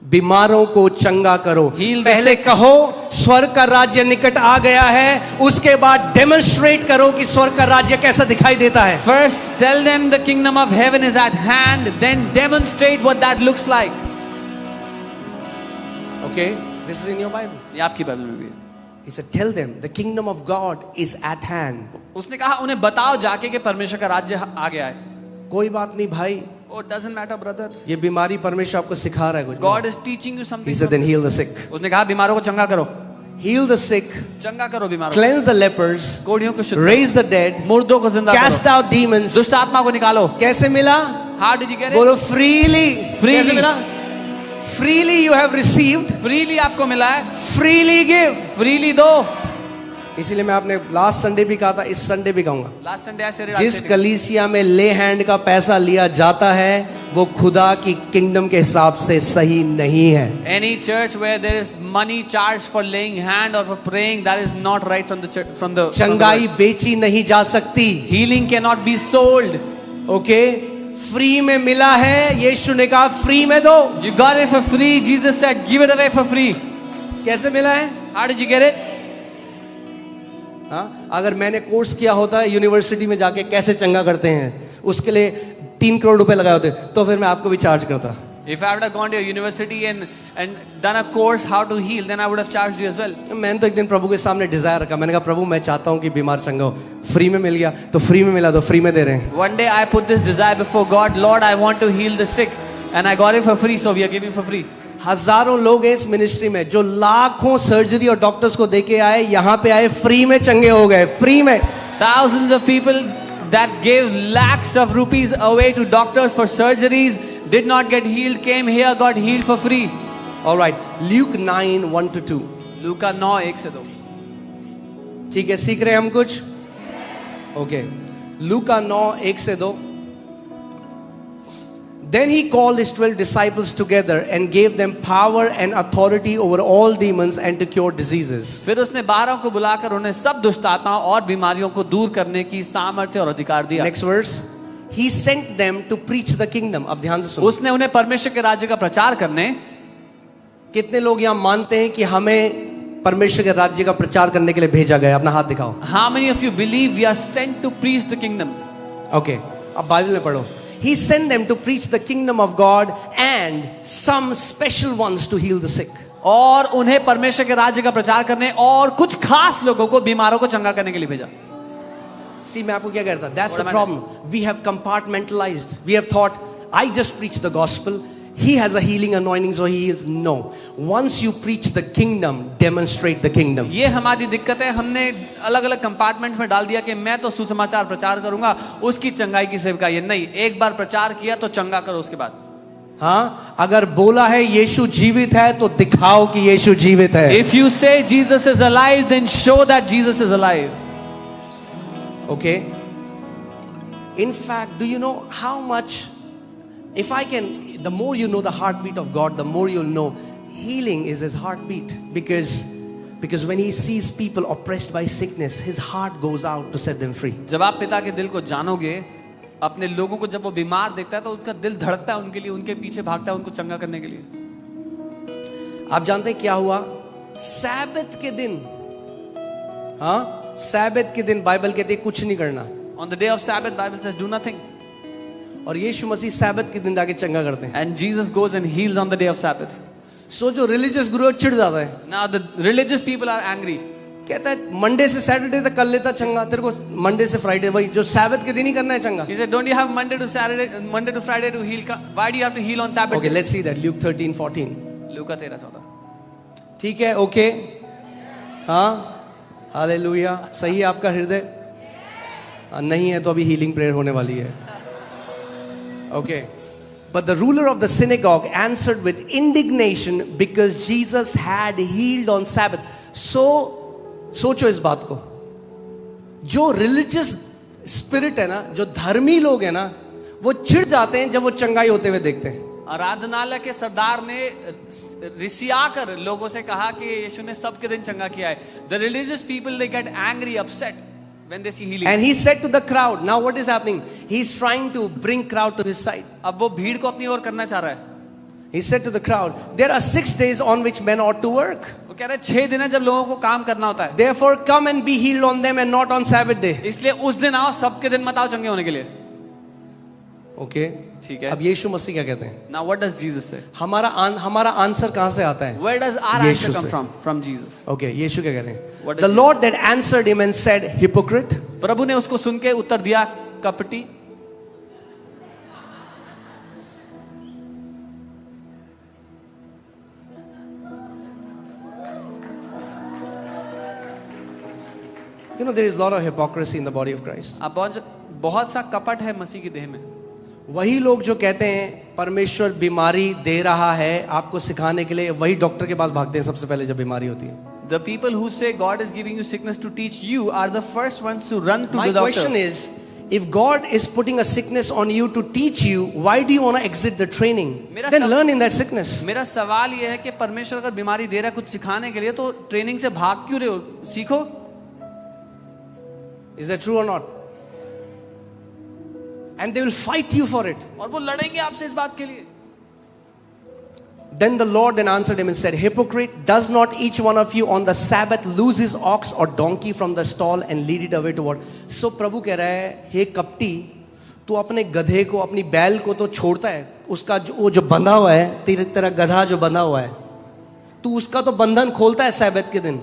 बीमारों को चंगा करो. Heal the पहले sick. कहो स्वर्ग का राज्य निकट आ गया है, उसके बाद डेमोन्स्ट्रेट करो कि स्वर्ग का राज्य कैसा दिखाई देता है. First, tell them the kingdom of heaven is at hand, then demonstrate what that looks like. Okay, this is in your Bible. ये आपकी बाइबल में भी है. He said, tell them the kingdom of God is at hand. उसने कहा उन्हें बताओ जाके कि परमेश्वर का राज्य आ गया है. कोई बात नहीं भाई, Oh, it doesn't matter, brother. ये बीमारी परमेश्वर आपको सिखा रहा है कुछ. God is teaching you something. He said, then heal the sick. उसने कहा बीमारों को चंगा करो. Heal the sick, चंगा करो बीमारों. cleanse the lepers, कोढ़ियों को शुद्ध. raise the dead, मुर्दों को जिंदा cast करो. out demons. दुष्ट आत्मा को निकालो. कैसे मिला? How did you get it? बोलो freely. Freely. कैसे मिला? Freely you have received, Freely आपको मिला है. freely give. Freely दो. इसीलिए मैं आपने लास्ट संडे भी कहा था, इस संडे भी कहूंगा. Last Sunday I said it. जिस कलीसिया में ले हैंड का पैसा लिया जाता है वो खुदा की किंगडम के हिसाब से सही नहीं है. Any church where there is money charged for laying hand or for praying, that is not right from the church, from the चंगाई बेची नहीं जा सकती. healing cannot be sold. Okay, free में मिला है, यीशु ने कहा फ्री में दो. You got it for free. Jesus said, give it away for free. कैसे मिला है? How did you get it? हाँ, अगर मैंने कोर्स किया होता है यूनिवर्सिटी में जाके कैसे चंगा करते हैं, उसके लिए 3 करोड़ रुपए लगाए होते, तो फिर मैं आपको भी चार्ज करता. If I would have gone to a university and done a course how to heal, then I would have charged you as well. मैंने तो एक दिन प्रभु के सामने डिजायर रखा. मैंने कहा प्रभु मैं चाहता हूँ कि बीमार चंगा हो. फ्री में मिल गया तो फ्री में मिला, तो फ्री में दे रहे हैं. One day I put this desire before God, Lord, I want to heal the sick, and I got it for free, so we are giving for free. हजारों लोग हैं इस मिनिस्ट्री में जो लाखों सर्जरी और डॉक्टर्स को देके आए, यहाँ पे आए फ्री में चंगे हो गए. फ्री में. Thousands of people that gave lakhs of rupees away to doctors for surgeries did not get healed, came here, got healed for free. All right, Luke 9:1-2. लूका 9:1-2. ठीक है, सीख रहे हैं हम कुछ. Okay, Luka 9:1-2. Then he called his 12 disciples together and gave them power and authority over all demons and to cure diseases. फिर उसने 12 को बुलाकर उन्हें सब दुष्ट आत्माओं और बीमारियों को दूर करने की सामर्थ्य और अधिकार दिया. Next verse. He sent them to preach the kingdom. अब ध्यान से सुनो. उसने उन्हें परमेश्वर के राज्य का प्रचार करने. कितने लोग यहाँ मानते हैं कि हमें परमेश्वर के राज्य का प्रचार करने के लिए भेजा गया? अपना हाथ दिखाओ. How many of you believe we are sent to preach the kingdom? Okay, अब बाइबल में पढ़ो. He sent them to preach the kingdom of God and some special ones to heal the sick. और उन्हें परमेश्वर के राज्य का प्रचार करने और कुछ खास लोगों को बीमारों को चंगा करने के लिए भेजा. See, मैं आपको क्या कहता? That's the problem. We have compartmentalized. We have thought, I just preach the gospel. He has a healing anointing, so he heals. No. Once you preach the kingdom, demonstrate the kingdom. ये हमारी दिक्कत है. हमने अलग अलग compartments में डाल दिया कि मैं तो सुसमाचार प्रचार करूंगा, उसकी चंगाई की सेवका. ये नहीं, एक बार प्रचार किया तो चंगा करो उसके बाद. हाँ, अगर बोला है यीशु जीवित है तो दिखाओ कि यीशु जीवित है. If you say Jesus is alive, then show that Jesus is alive. Okay. In fact, do you know how much? If I can, the more you know the heartbeat of God, the more you'll know healing is his heartbeat. Because when he sees people oppressed by sickness, his heart goes out to set them free. जब आप पिता के दिल को जानोगे, अपने लोगों को जब वो बीमार देखता है तो उसका दिल धड़कता है उनके लिए, उनके पीछे भागता है उनको चंगा करने के लिए. आप जानते हैं क्या हुआ? सैबत के दिन, हाँ, सैबत के दिन बाइबल कहती है कुछ नहीं करना. On the day of Sabbath, Bible says do nothing. और यीशु मसीह सैबत के दिन जाके चंगा करते हैं. And Jesus goes and heals on the day of Sabbath. सो जो रिलीजियस गुरु चिढ़ जाता है. Now the religious people are angry. कहता है मंडे से सैटरडे तक कर लेता चंगा, तेरे को मंडे से फ्राइडे वही जो सैबत के दिन ही करना है चंगा. He said, don't you have Monday to Saturday, Monday to Friday to heal? Why do you have to heal on Sabbath? Okay, let's see that. Luke 13:14. लूका 13:14. ठीक है, ओके. हाँ, हालेलुया. सही है आपका हृदय? नहीं है तो अभी हीलिंग प्रेयर होने वाली है. Okay. But the ruler of the synagogue answered with indignation because Jesus had healed on Sabbath. So, सोचो इस बात को. जो रिलीजियस स्पिरिट है ना, जो धर्मी लोग हैं ना, वो चिढ़ जाते हैं जब वो चंगाई होते हुए देखते हैं. आराधनालय के सरदार ने रिसियाकर लोगों से कहा कि यीशु ने सबके दिन चंगा किया है. The religious people, they get angry, upset when they see healing. And he said to the crowd, now what is happening? He's trying to bring crowd to his side. अब वो भीड़ को अपनी ओर करना चाह रहा है. He said to the crowd, there are 6 days on which men ought to work. वो कह रहा है 6 दिन है जब लोगों को काम करना होता है. Therefore come and be healed on them and not on Sabbath day. इसलिए उस दिन आओ, सबके दिन मत आओ चंगे होने के लिए. Okay, ठीक है. अब यीशु मसीह क्या कहते हैं? Now what does Jesus say? हमारा आंसर कहाँ से आता है? Where does our Yeshu answer come से. from? From Jesus. Okay, यीशु क्या कह रहे What हैं? does The Lord that answered him and said, hypocrite. प्रभु ने उसको सुन के उत्तर दिया, कपटी. You know, there is a lot of hypocrisy in the body of Christ. अब बहुत सा कपट है मसीह की देह में. वही लोग जो कहते हैं परमेश्वर बीमारी दे रहा है आपको सिखाने के लिए, वही डॉक्टर के पास भागते हैं सबसे पहले जब बीमारी होती है. The people who say God is giving you sickness to teach you are the first ones to run to My the doctor. question is, if God is putting a sickness on you to teach you, why do you want to exit the training? Then learn in that sickness. मेरा सवाल ये है कि परमेश्वर अगर बीमारी दे रहा है कुछ सिखाने के लिए, तो ट्रेनिंग से भाग क्यों रहे हो? सीखो. Is that true or not? And they will fight you for it. और वो लड़ेंगे आपसे इस बात के लिए. Then the Lord then answered him and said, Hypocrite, does not each one of you on the Sabbath lose his ox or donkey from the stall and lead it away to what? So प्रभु कह रहा है, हे कपटी, तू अपने गधे को, अपनी बैल को तो छोड़ता है, उसका वो जो बंधा हुआ है, तेरा गधा जो बंधा हुआ है, तू उसका तो बंधन खोलता है सैबत के दिन.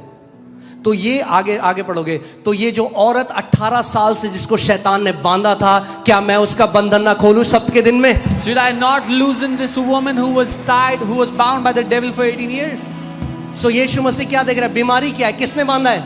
तो ये आगे पढ़ोगे, तो ये जो औरत 18 साल से जिसको शैतान ने बांधा था, क्या मैं उसका बंधन ना खोलूं सब्त के दिन में? Should I not loosen this woman who was tied, who was bound by the devil for 18 years? So यीशु मसीह क्या देख रहा है? बीमारी क्या है? किसने बांधा है?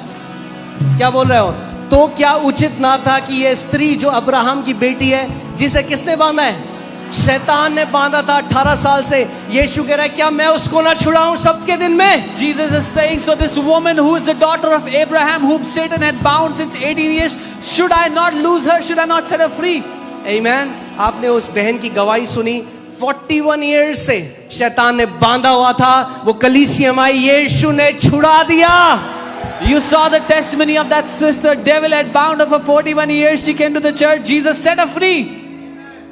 क्या बोल रहे हो? तो क्या उचित ना था कि ये स्त्री जो अब्राहम की बेटी है, जिसे किसने बांधा है? शैतान ने बांधा था 18 साल से. यीशु कह रहा है, क्या मैं उसको ना छुड़ाऊं सब्त के दिन में? Jesus is saying, so this woman who is the daughter of Abraham, whom Satan had bound since 18 years, should I not lose her? Should I not set her free? Amen. आपने उस बहन की गवाही सुनी. 41 years से शैतान ने बांधा हुआ था, वो कलीसिया में यीशु ने छुड़ा दिया. You saw the testimony of that sister. Devil had bound her for 41 years. She came to the church. Jesus set her free.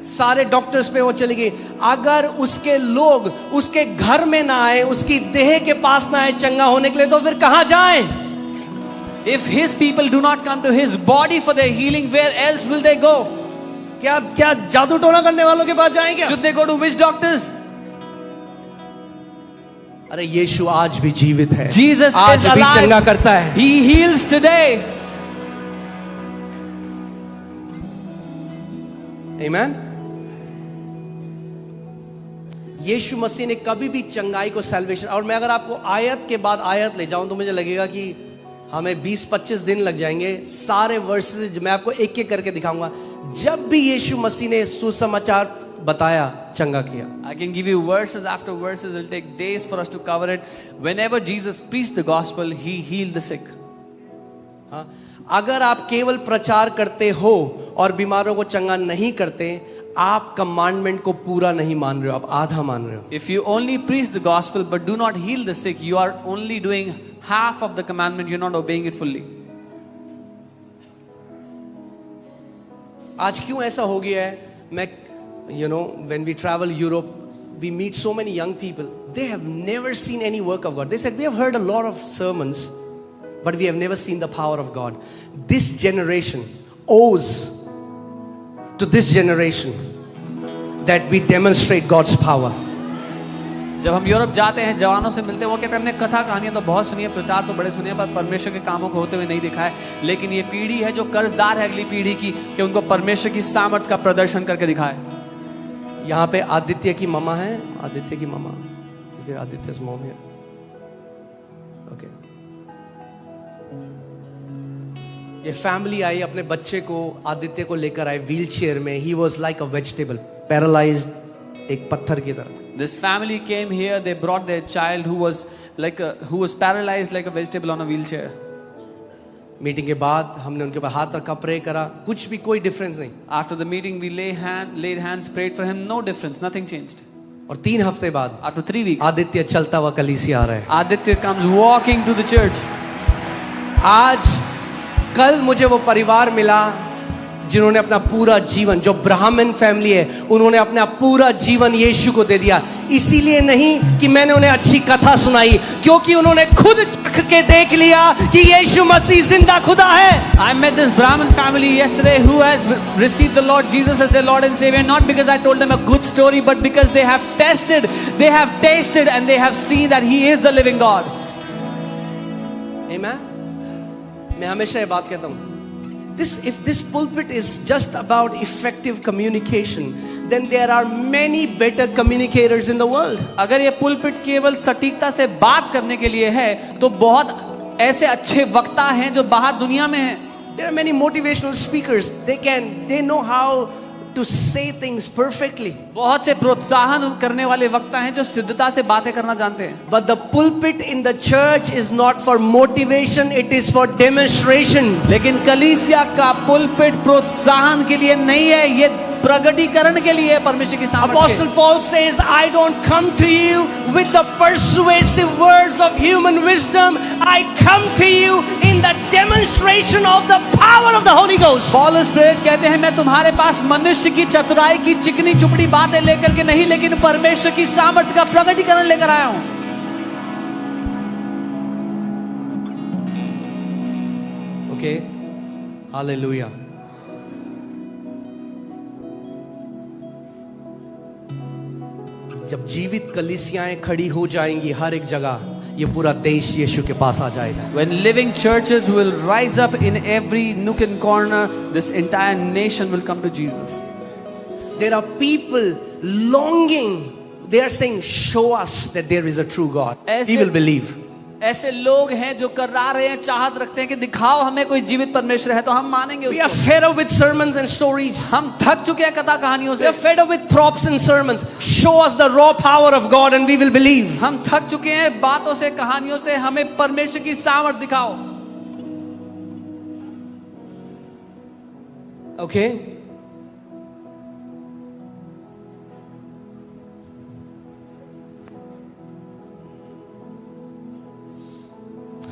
सारे डॉक्टर्स पे वो चली गई. अगर उसके लोग उसके घर में ना आए, उसकी देह के पास ना आए चंगा होने के लिए, तो फिर कहां जाएं? If his people do not come to his body for their healing, where else will they go? क्या जादू टोना करने वालों के पास जाएंगे? Should they go to witch doctors? अरे यीशु आज भी जीवित है. Jesus आज is भी alive. चंगा करता है. He heals today. Amen. यीशु मसीह ने कभी भी चंगाई को सैल्वेशन, और मैं अगर आपको आयत के बाद आयत ले जाऊं तो मुझे लगेगा कि हमें 20-25 दिन लग जाएंगे. सारे वर्सेस मैं आपको एक एक करके दिखाऊंगा. जब भी यीशु मसीह ने सुसमाचार बताया, चंगा किया. I can give you verses after verses. It'll take days for us to cover it. Whenever Jesus preached the gospel, he healed the sick. हाँ, अगर आप केवल प्रचार करते हो और बीमारों को चंगा नहीं करते, आप कमांडमेंट को पूरा नहीं मान रहे हो, आप आधा मान रहे हो. If you only preach the gospel but do not heal the sick, you are only doing half of the commandment. You're not obeying it fully. आज क्यों ऐसा हो गया है? मैं when we travel Europe, we meet so many young people. They have never seen any work of God. They said, we have heard a lot of sermons, but we have never seen the power of God. This generation owes to this generation that we demonstrate God's power. जब हम Europe जाते हैं, जवानों से मिलते हैं, वो कहते हैं हमने कथा कहानियां तो बहुत सुनी है, प्रचार तो बड़े सुने हैं, पर परमेश्वर के कामों को होते हुए नहीं दिखा है. लेकिन ये पीढ़ी है जो कर्जदार है अगली पीढ़ी की, कि उनको परमेश्वर की सामर्थ का प्रदर्शन करके दिखाए. यहाँ पे आदित्य की ममा है. आदित्य की mama, is there Aditya's mom here? Okay. ये फैमिली आई, अपने बच्चे को आदित्य को लेकर आए व्हील चेयर में. He was like a vegetable, paralysed, एक पत्थर की तरह. This family came here. They brought their child who was paralyzed like a vegetable on a wheelchair. Meeting के बाद हमने उनके ऊपर हाथ रखा, प्रे करा, कुछ भी कोई डिफरेंस नहीं. After the meeting, we laid hands, prayed for him. No difference, nothing changed. और 3 हफ्ते बाद After 3 weeks, आदित्य चलता हुआ कलीसिया आ रहा है. Aditya comes walking to the church. आज कल मुझे वो परिवार मिला जिन्होंने अपना पूरा जीवन, जो ब्राह्मण फैमिली है, उन्होंने अपना पूरा जीवन यीशु को दे दिया. इसीलिए नहीं कि मैंने उन्हें अच्छी कथा सुनाई, क्योंकि उन्होंने खुद चख के देख लिया कि यीशु मसीह जिंदा खुदा है. I met this Brahmin family yesterday who has received the Lord Jesus as their Lord and Savior, not because I told them a good story, but because they have tested, they have tasted, and they have seen that He is the living God. Amen. मैं हमेशा ये बात कहता हूँ, if this pulpit is just about effective communication, then there are many better communicators in the world. अगर ये pulpit केवल सटीकता से बात करने के लिए है, तो बहुत ऐसे अच्छे वक्ता हैं जो बाहर दुनिया में हैं. There are many motivational speakers. They know how to say things perfectly. बहुत से प्रोत्साहन करने वाले वक्ता हैं जो सिद्धता से बातें करना जानते हैं. But the pulpit in the church is not for motivation, it is for demonstration. लेकिन कलीसिया का पुलपिट प्रोत्साहन के लिए नहीं है, ये प्रगटीकरण के लिए है परमेश्वर की सामर्थ Apostle Paul says, I don't come to you with the persuasive words of human wisdom. I come to you in the demonstration of the power of the Holy Ghost. पौलुस प्रेरित कहते हैं, मैं तुम्हारे पास मनुष्य की चतुराई की चिकनी चुपड़ी बातें लेकर के नहीं, लेकिन परमेश्वर की सामर्थ का प्रगटीकरण लेकर आया हूं. Okay? Hallelujah. जब जीवित कलीसियाएं खड़ी हो जाएंगी हर एक जगह, ये पूरा देश यीशु के पास आ जाएगा. When living churches will rise up in every nook and corner, this entire nation will come to Jesus. There are people longing. They are saying, show us that there is a true God. We will believe. ऐसे लोग हैं जो कर्रा रहे हैं, चाहत रखते हैं कि दिखाओ हमें कोई जीवित परमेश्वर है तो हम मानेंगे We are उसको. fed up with sermons and stories. हम थक चुके हैं कथा कहानियों We are से. fed up with props and sermons. Show us the raw power of God and we will believe. हम थक चुके हैं बातों से, कहानियों से. हमें परमेश्वर की सामर्थ दिखाओ. Okay?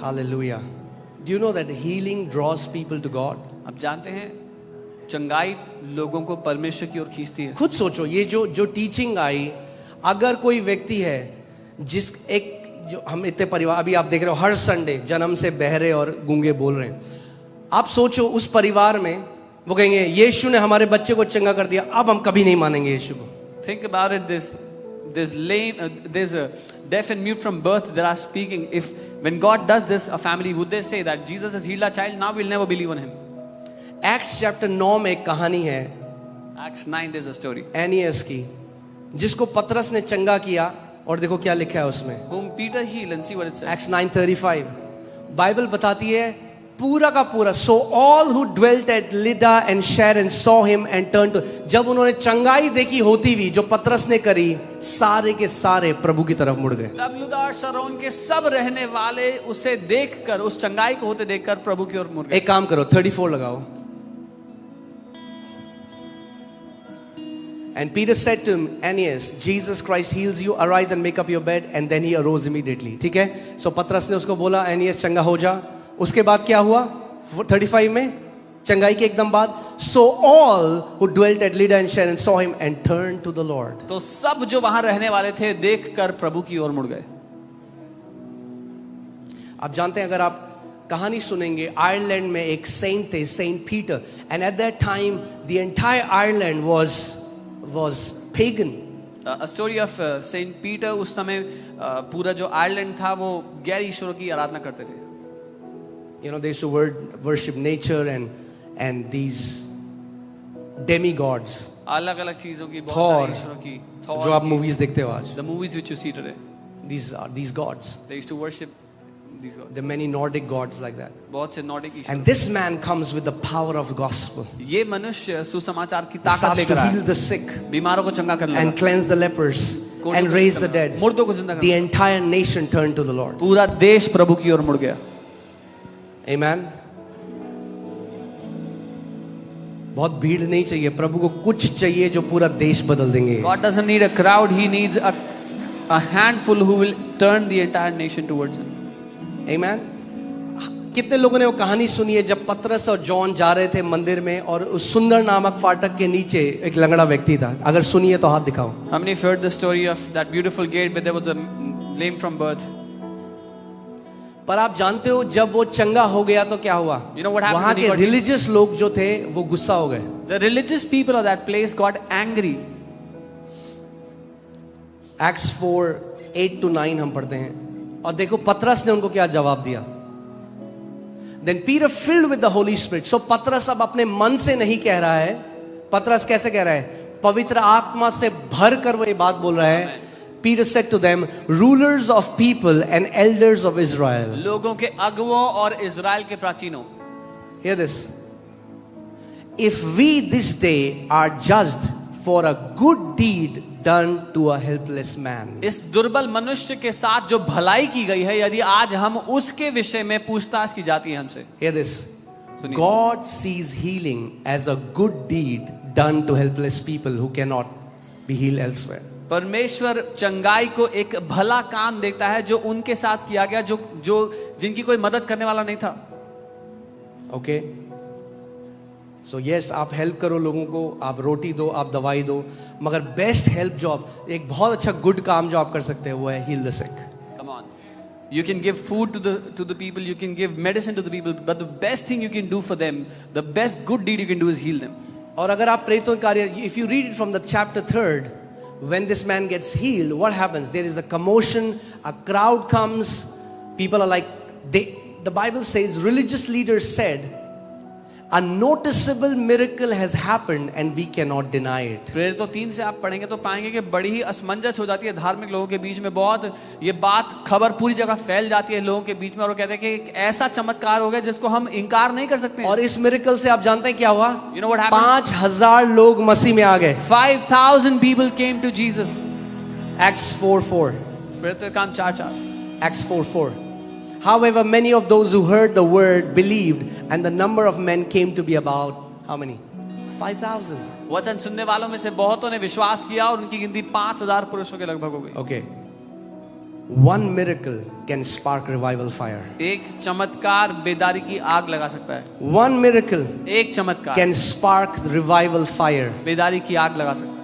Hallelujah. Do you know that healing draws people to God? अब जानते हैं चंगाई लोगों को परमेश्वर की ओर खींचती है. खुद सोचो, ये जो टीचिंग आई, अगर कोई व्यक्ति है जो हम इतने परिवार, अभी आप देख रहे हो हर संडे जन्म से बहरे और गूंगे बोल रहे हैं. आप सोचो उस परिवार में वो कहेंगे यीशु ने हमारे बच्चे को चंगा कर दिया, अब हम कभी नहीं मानेंगे यीशु को. Think about it. There's lame, there's a deaf and mute from birth that are speaking. If when God does this, a family, would they say that Jesus has healed our child? Now we'll never believe on him. Acts chapter 9 में एक कहानी है, Acts 9, there's a story. एनियस की, जिसको पतरस ने चंगा किया, और देखो क्या लिखा है उसमें. Whom Peter healed, and see what it says. Acts 9:35 Bible बताती है पूरा का पूरा. So all who dwelt at Lydda and Sharon saw him and turn to. जब उन्होंने चंगाई देखी होती हुई जो पतरस ने करी, सारे के सारे प्रभु की तरफ मुड़ गए. तब लुदा और शारोन के सब रहने वाले उसे देखकर, उस चंगाई को होते देखकर प्रभु की ओर मुड़ गए. एक काम करो, 34 लगाओ. And Peter said to him, Aeneas, Jesus Christ heals you. Arise and make up your bed. And then he arose immediately. ठीक है? So पतरस ने उसको बोला, एनियस चंगा हो जा. उसके बाद क्या हुआ? 35 में चंगाई के एकदम बाद, so all who dwelt at Lydda and Sharon saw him and turned to the Lord. तो सब जो वहां रहने वाले थे देखकर प्रभु की ओर मुड़ गए. आप जानते हैं, अगर आप कहानी सुनेंगे, आयरलैंड में एक सेंट थे, Saint Peter, and at that time the entire Ireland was pagan. A story of Saint Peter. उस समय पूरा जो आयरलैंड था वो गैर ईश्वरों की आराधना करते थे. You know, they used to worship nature and these demigods. अलग-अलग चीजों की, बहुत Thor, सारे ईश्वरों की. Thor जो आप की, मूवीज देखते हो आज, the movies which you see today, these are these gods. they used to worship these gods. There are many Nordic gods like that. बहुत से Nordic Ishwar. And this man comes with the power of gospel. ये मनुष्य सुसमाचार की He ताकत starts लेकर to आया, heal the sick बीमारों को चंगा करने and लगा, cleanse the lepers and raise the dead. मुर्दों को जिंदा The करने. entire nation turned to the Lord. पूरा देश प्रभु की ओर मुड़ गया. Amen. बहुत भीड़ नहीं चाहिए, प्रभु को कुछ चाहिए जो पूरा देश बदल देंगे. God doesn't need a crowd, he needs a handful who will turn the entire nation towards him. Amen. कितने लोगों ने वो कहानी सुनी है जब पतरस और जॉन जा रहे थे मंदिर में, और उस सुंदर नामक फाटक के नीचे एक लंगड़ा व्यक्ति था? अगर सुनिए तो हाथ दिखाओ. How many have heard the story of that beautiful gate where there was a lame from birth? पर आप जानते हो जब वो चंगा हो गया तो क्या हुआ? You know what happened वहां when he के got रिलीजियस लोग जो थे वो गुस्सा हो गए. The religious people of that place got angry. Acts 4:8-9 हम पढ़ते हैं, और देखो पतरस ने उनको क्या जवाब दिया. Then Peter filled with the Holy Spirit. So पतरस अब अपने मन से नहीं कह रहा है. पतरस कैसे कह रहा है? पवित्र आत्मा से भर कर वो ये बात बोल रहा है. Peter said to them, rulers of people and elders of Israel. लोगों के अगुओं और इज़राइल के प्राचीनों. Hear this. If we this day are judged for a good deed done to a helpless man. इस दुर्बल मनुष्य के साथ जो भलाई की गई है, यदि आज हम उसके विषय में पूछताछ की जाती है हमसे. Hear this. सुनिए. God sees healing as a good deed done to helpless people who cannot be healed elsewhere. परमेश्वर चंगाई को एक भला काम देखता है जो उनके साथ किया गया, जो जिनकी कोई मदद करने वाला नहीं था. Okay. So yes, आप हेल्प करो लोगों को, आप रोटी दो, आप दवाई दो, मगर बेस्ट हेल्प जो आप, एक बहुत अच्छा गुड काम जो आप कर सकते हैं वो है heal the sick. Come on. You can give food to the people, you can give medicine to the people, but the best thing you can do for them, the best good deed you can do is heal them. और अगर आप प्रेरितों के कार्य, if you read it from the chapter 3rd, when this man gets healed, what happens? There is a commotion, a crowd comes, people are like, the Bible says religious leaders said, a noticeable miracle has happened and we cannot deny it. प्रेरितों 3 से आप पढ़ेंगे तो पाएंगे कि बड़ी ही असमंजस हो जाती है धार्मिक लोगों के बीच में. बहुत ये बात खबर पूरी जगह फैल जाती है लोगों के बीच में, और वो कहते हैं कि एक ऐसा चमत्कार हो गया जिसको हम इनकार नहीं कर सकते. और इस मिरेकल से आप जानते हैं क्या हुआ? You know what happened? 5,000 लोग मसीह में आ गए. 5,000 people came to Jesus. Acts 4:4. प्रेरितों काम 4:4. Acts 4:4. However, many of those who heard the word believed, and the number of men came to be about how many? 5,000. वचन सुनने वालों में से बहुतों ने विश्वास किया और उनकी गिनती 5,000 पुरुषों के लगभग हो गई. Okay. One miracle can spark revival fire. एक चमत्कार बेदारी की आग लगा सकता है. One miracle एक चमत्कार can spark revival fire. बेदारी की आग लगा सकता है.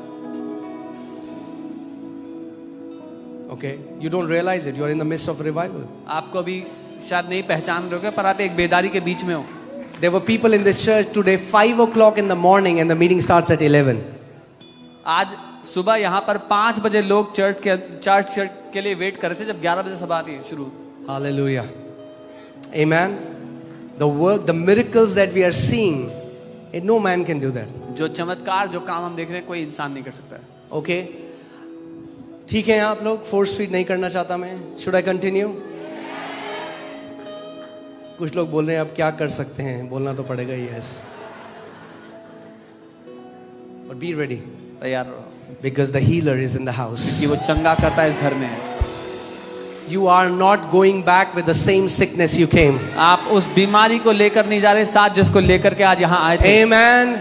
Okay, you don't realize it. You are in the midst of revival. आपको अभी शायद नहीं पहचान रहे हो, पर आप एक बेदारी के बीच में हो. There were people in this church today 5 o'clock in the morning and the meeting starts at 11. आज सुबह यहाँ पर 5 बजे लोग चर्च के लिए वेट कर रहे थे, जब 11 बजे सभा थी शुरू. Hallelujah. Amen. The work, the miracles that we are seeing, no man can do that. जो चमत्कार, जो काम हम देख रहे हैं, कोई इंसान नहीं कर सकता है. Okay. ठीक है, आप लोग फोर्स फीड नहीं करना चाहता मैं. Should I continue? कुछ लोग बोल रहे हैं अब क्या कर सकते हैं, बोलना तो पड़ेगा. Yes. But be ready. तैयार रहो, because the healer is in the house. कि वो चंगा करता है इस घर में. You are not going back with the same sickness you came. आप उस बीमारी को लेकर नहीं जा रहे साथ जिसको लेकर के आज यहाँ आए थे. Amen.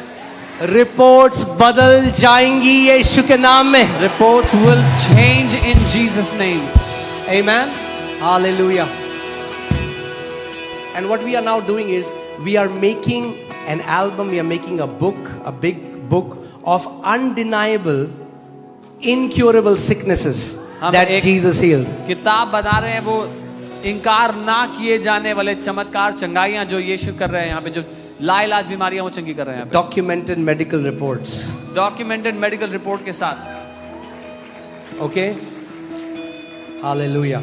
रिपोर्ट्स बदल जाएंगी यीशु के नाम में. Reports will change in Jesus' name. Amen. Hallelujah. And what we are now doing is we are making an album, we are making a book, a big book of undeniable, incurable sicknesses that Jesus healed. किताब बना रहे हैं वो इनकार ना किए जाने वाले चमत्कार, चंगाइयां जो यीशु कर रहे हैं यहाँ पे, जो लाइलाज बीमारियां वो चंगी कर रहे हैं. Documented medical reports. Documented medical report के साथ. Okay. Hallelujah.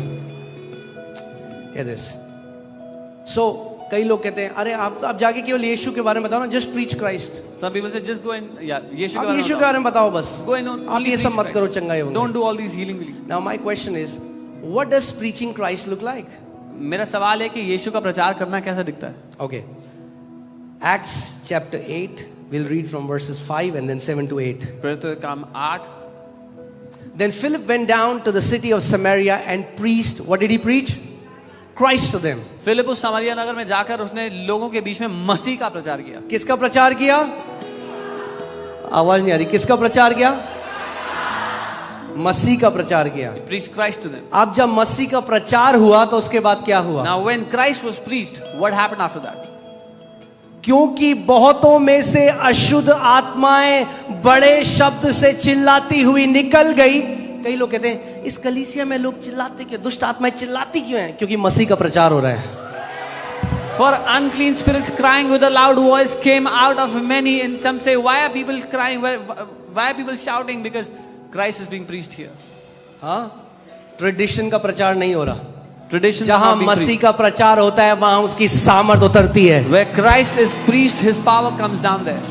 Hear this. So कई लोग कहते हैं अरे आप जाके केवल यीशु के बारे में बताओ ना, just preach Christ. Some people say just go and यीशु आप यीशु के बारे में बताओ बस. Go and आप ये सब मत करो चंगाई होंगे. Don't do all these healing. Now my question is, what does preaching Christ look like? मेरा सवाल है कि यीशु का प्रचार करना कैसा दिखता है. Okay. Acts chapter 8, we'll read from verses 5 and then 7 to 8. प्रेरितों के काम 8. Then Philip went down to the city of Samaria and preached. What did he preach? Christ to them. Philip उस समारिया नगर में जाकर उसने लोगों के बीच में मसीह का प्रचार किया. किसका प्रचार किया? आवाज नहीं आ रही. किसका प्रचार किया? मसीह का प्रचार किया. Preach Christ to them. अब जब मसीह का प्रचार हुआ तो उसके बाद क्या हुआ? Now when Christ was preached, what happened after that? क्योंकि बहुतों में से अशुद्ध आत्माएं बड़े शब्द से चिल्लाती हुई निकल गई. कई लोग कहते हैं इस कलीसिया में लोग चिल्लाते क्यों, दुष्ट आत्माएं चिल्लाती क्यों हैं? क्योंकि मसीह का प्रचार हो रहा है. For unclean spirits crying with a loud voice came out of many, and some say, why are people crying? Why are people shouting? Because Christ is being preached here. हाँ, ट्रेडिशन का प्रचार नहीं हो रहा. Tradition जहां मसीह का प्रचार होता है वहां उसकी सामर्थ उतरती है. Where Christ is preached, His power comes down there.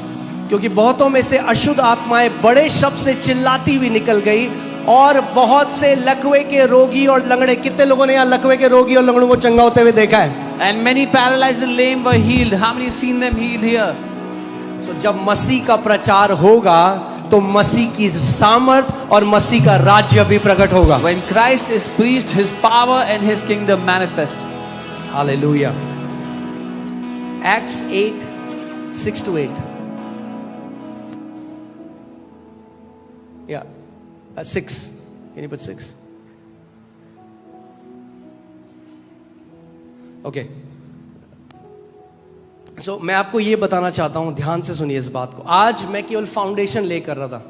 क्योंकि बहुतों में से अशुद्ध आत्माएं बड़े शब्द से चिल्लाती हुई निकल गई और बहुत से लकवे के रोगी और लंगड़े. कितने लोगों ने यहाँ लकवे के रोगी और लंगड़ों को चंगा होते हुए देखा है? And many paralyzed and lame were healed. How many have seen them healed here? So जब मसीह का प्रचार होगा तो मसीह की सामर्थ और मसीह का राज्य भी प्रकट होगा. When Christ is preached, His power and His kingdom manifest. Hallelujah. Acts 8, 6 to 8. Yeah, 6. Can you put 6? Okay. So मैं आपको ये बताना चाहता हूं, ध्यान से सुनिए इस बात को. आज मैं केवल फाउंडेशन ले कर रहा था.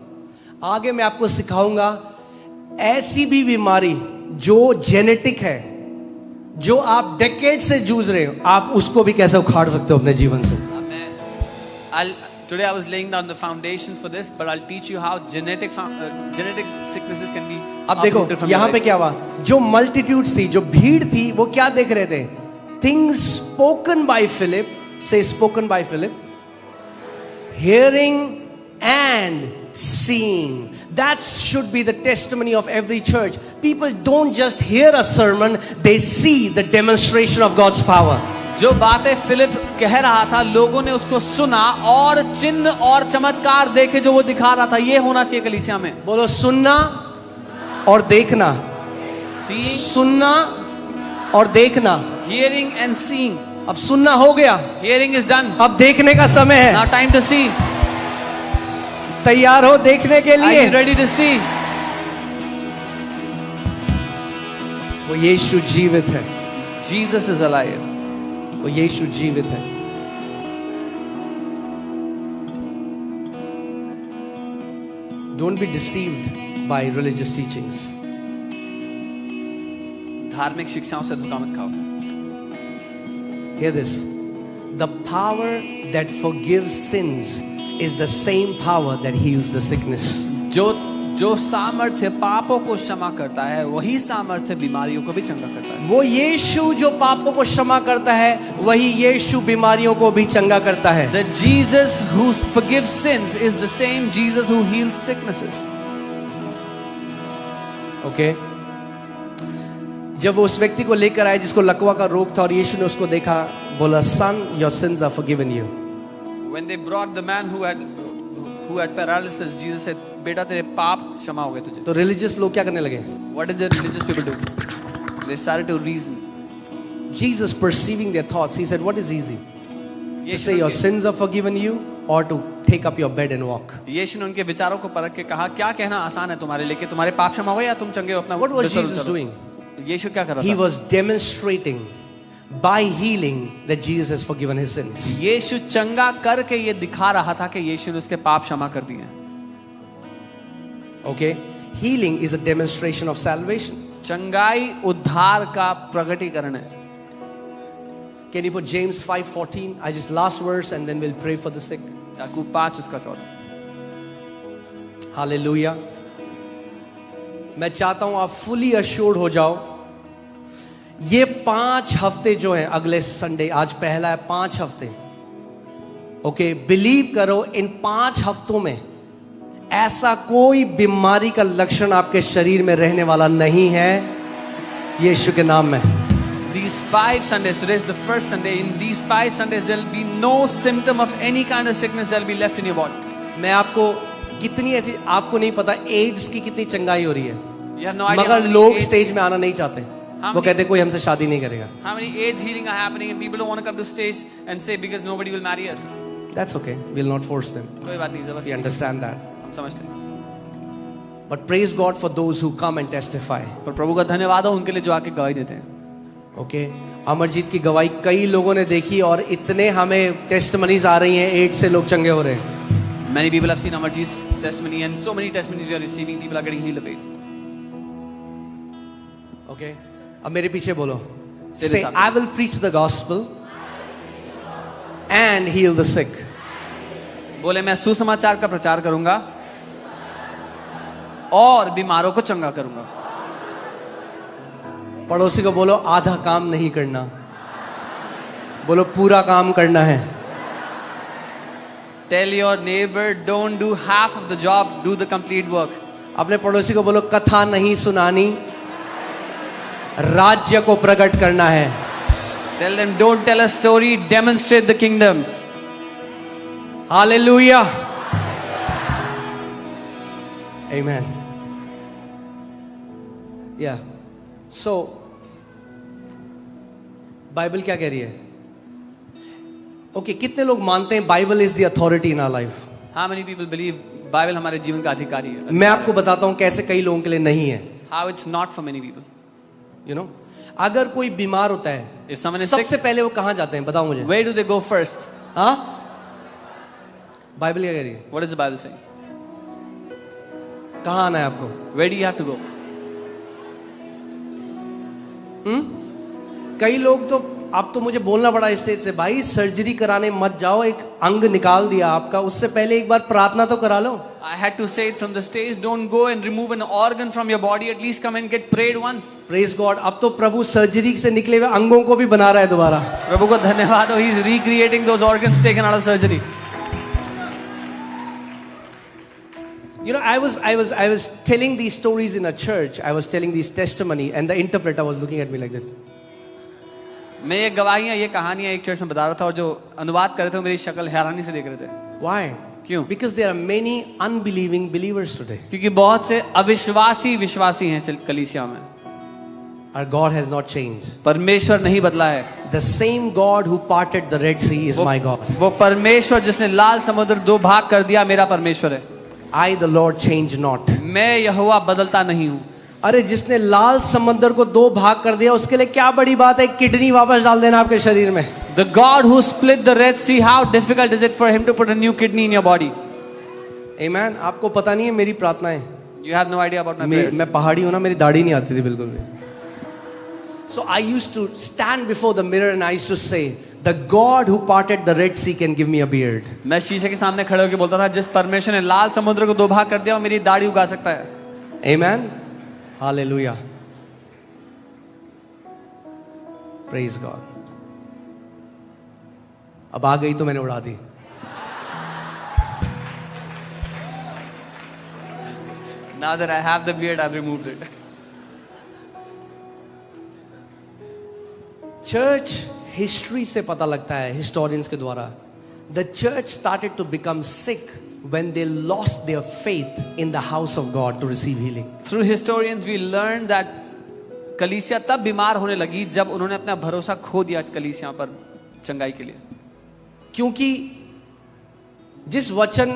आगे मैं आपको सिखाऊंगा ऐसी भी बीमारी जो जेनेटिक है, जो आप डेकेड से जूझ रहे हो, आप उसको भी कैसे उखाड़ सकते हो अपने जीवन से. Amen. Today I was laying down the foundations for this, but I'll teach you how genetic sicknesses can be. अब देखो यहाँ पे क्या हुआ, जो मल्टीट्यूड्स थी, जो भीड़ थी, वो क्या देख रहे थे? Things spoken by Philip, say spoken by Philip, hearing and seeing. That should be the testimony of every church. People don't just hear a sermon, they see the demonstration of God's power. जो बातें Philip कह रहा था, लोगों ने उसको सुना और चिन्ह और चमत्कार देखे जो वो दिखा रहा था. ये होना चाहिए कलीसिया में. बोलो सुनना और देखना. Seeing, सुनना और देखना. hearing and seeing. अब सुनना हो गया, Hearing is done. अब देखने का समय है. Now time to see. तैयार हो देखने के Are लिए? you ready to see? वो यीशु जीवित है. Jesus is alive. वो यीशु जीवित है. Don't be deceived by religious teachings. धार्मिक शिक्षाओं से धोखा मत खाओ. Hear this. The power that forgives sins is the same power that heals the sickness. जो सामर्थ्य पापों को क्षमा करता है, वही सामर्थ्य बीमारियों को भी चंगा करता है. वो यीशु जो पापों को क्षमा करता है, वही यीशु बीमारियों को भी चंगा करता है. The Jesus who forgives sins is the same Jesus who heals sicknesses. Okay? जब वो उस व्यक्ति को लेकर आए जिसको लकवा का रोग था और यीशु ने उसको देखा, बोला, Son, your sins are forgiven you. When they brought the man who had paralysis, Jesus said, बेटा तेरे पाप क्षमा हो गए तुझे. तो रिलीजियस लोग क्या करने लगे? What did the religious people do? They started to reason. Jesus, perceiving their thoughts, he said, what is easy? To say your sins are forgiven you or to take up your bed and walk? यीशु ने उनके विचारों को परख के कहा, क्या कहना आसान है तुम्हारे लिए, कि तुम्हारे पाप क्षमा हो गए या तुम चंगे हो अपना. What was Jesus doing? यीशु क्या कर रहा था? He was demonstrating by healing that Jesus has forgiven his sins. यीशु चंगा करके ये दिखा रहा था कि यीशु ने उसके पाप क्षमा कर दिए. Okay? Healing is a demonstration of salvation. चंगाई उद्धार का प्रकटीकरण है. Can you put James 5:14? I just last verse and then we'll pray for the sick. याकूब 5 उसका 14. Hallelujah. मैं चाहता हूं आप fully assured हो जाओ. ये 5 हफ्ते जो हैं, अगले संडे, आज पहला है, 5 हफ्ते. ओके, बिलीव करो इन 5 हफ्तों में ऐसा कोई बीमारी का लक्षण आपके शरीर में रहने वाला नहीं है, यीशु के नाम में. These 5 Sundays, today is the first Sunday. In these 5 Sundays, there will be no symptom of any kind of sickness that will be left in your body. मैं आपको कितनी ऐसी, आपको नहीं पता एड्स की कितनी चंगाई हो रही है, You have no idea. मगर लोग स्टेज में आना नहीं चाहते. वो कहते कोई हमसे शादी नहीं करेगा. How many AIDS healing are happening and people don't want to come to stage and say because nobody will marry us. That's okay. We'll not force them. कोई बात नहीं, We जबरदस्ती understand that. हम समझते हैं. But praise God for those who come and testify. पर प्रभु का धन्यवाद हो उनके लिए जो आके गवाही देते हैं. Okay? अमरजीत की गवाही कई लोगों ने देखी और इतने हमें टेस्टमनीज आ रही हैं, एड्स से लोग चंगे हो रहे हैं. Many people have seen Amarjeet's testimony and so many testimonies we are receiving. People are getting healed of AIDS. Okay? अब मेरे पीछे बोलो. तेरे Say, साथ. I will preach the gospel and heal the sick. बोले मैं सुसमाचार का प्रचार करूंगा और बीमारों को चंगा करूंगा. पड़ोसी को बोलो आधा काम नहीं करना, बोलो पूरा काम करना है. Tell your neighbor, don't do half of the job, do the complete work. अपने पड़ोसी को बोलो कथा नहीं सुनानी, राज्य को प्रकट करना है. Tell them, don't tell a story, demonstrate the kingdom. Hallelujah. Amen. Yeah. So, Bible क्या कह रही है? ओके, कितने लोग मानते हैं Bible is the authority in our life? How many people believe Bible हमारे जीवन का अधिकारी है? मैं आपको बताता हूं कैसे कई लोगों के लिए नहीं है. How it's not for many people. You know, अगर कोई बीमार होता है, If someone is सबसे sick, पहले वो कहां जाते हैं? बताओ मुझे. where do they go first? हाँ? बाइबल क्या कह रही है? What is the Bible saying? कहां आना है आपको? Where do you have to go? कई लोग तो, अब तो मुझे बोलना पड़ा स्टेज से, भाई सर्जरी कराने मत जाओ, एक अंग निकाल दिया आपका, उससे पहले एक बार प्रार्थना तो करा लो. I had to say it from the stage, don't go and remove an organ from your body, at least come and get prayed once. Praise God. अब तो प्रभु सर्जरी से निकले हुए अंगों को भी बना रहा है दोबारा. प्रभु को धन्यवाद हो, he is recreating those organs taken out of surgery. You know, I was telling these stories in a church. I was telling these testimony, and the interpreter was looking at me like this. मैं ये गवाहियां, ये कहानियां एक church में बता रहा था और जो अनुवाद कर रहे थे वो मेरी शक्ल हैरानी से देख रहे थे. Why? क्यों? Because there are many unbelieving believers today. क्योंकि बहुत से अविश्वासी विश्वासी हैं कलीसिया में. Our God has not changed. परमेश्वर नहीं बदला है. The same God who parted the Red Sea is my God. वो परमेश्वर जिसने लाल समुद्र दो भाग कर दिया मेरा परमेश्वर है. I the Lord change not. मैं यहोवा बदलता नहीं हूँ. अरे जिसने लाल समंदर को दो भाग कर दिया, उसके लिए क्या बड़ी बात है किडनी वापस डाल देना आपके शरीर में. The God who split the Red Sea, how difficult is it for him to put a new kidney in your body? Amen. आपको पता नहीं है मेरी प्रार्थनाएं. You have no idea about my prayers. मैं पहाड़ी हूं ना, मेरी दाढ़ी नहीं आती थी बिल्कुल भी. So I used to stand before the mirror and I used to say, the God who parted the Red Sea can give me a beard. मैं शीशे के सामने खड़े होकर बोलता था, जिस परमेश्वर ने लाल समुद्र को दो भाग कर दिया वो मेरी दाढ़ी उगा सकता है. Amen. Hallelujah. Praise God. अब आ गई तो मैंने उड़ा दी. Now that I have the beard, I've removed it. Church history से पता लगता है, हिस्टोरियंस के द्वारा, the church started to become sick when they lost their faith in the house of God to receive healing. Through historians we learned that कलीसिया तब बीमार होने लगी जब उन्होंने अपना भरोसा खो दिया कलीसिया पर चंगाई के लिए. क्योंकि जिस वचन,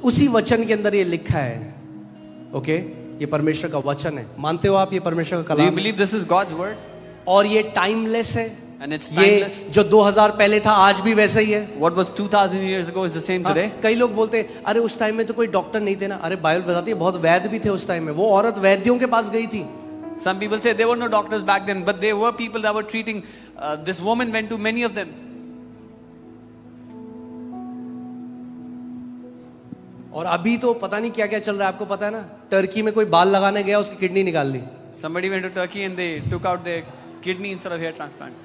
उसी वचन के अंदर ये लिखा है, ओके, ये परमेश्वर का वचन है. मानते हो आप ये परमेश्वर का Do you Kalam? believe this is God's word? और ये टाइमलेस है. And it's timeless. ये जो 2000 पहले था आज भी वैसा ही है. What was 2000 years ago is the same today. कई लोग बोलते हैं अरे उस टाइम में तो कोई डॉक्टर नहीं थे ना. अरे बाइबल बताती है बहुत वैद्य भी थे उस टाइम में. वो औरत वैद्यों के पास गई थी. Some people say there were no doctors back then, but there were people that were treating. This woman went to many of them. और अभी तो पता नहीं क्या क्या चल रहा है. आपको पता है ना, टर्की में कोई बाल लगाने गया, उसकी किडनी निकाल ली. Somebody went to Turkey and they took out their kidney instead of hair transplant.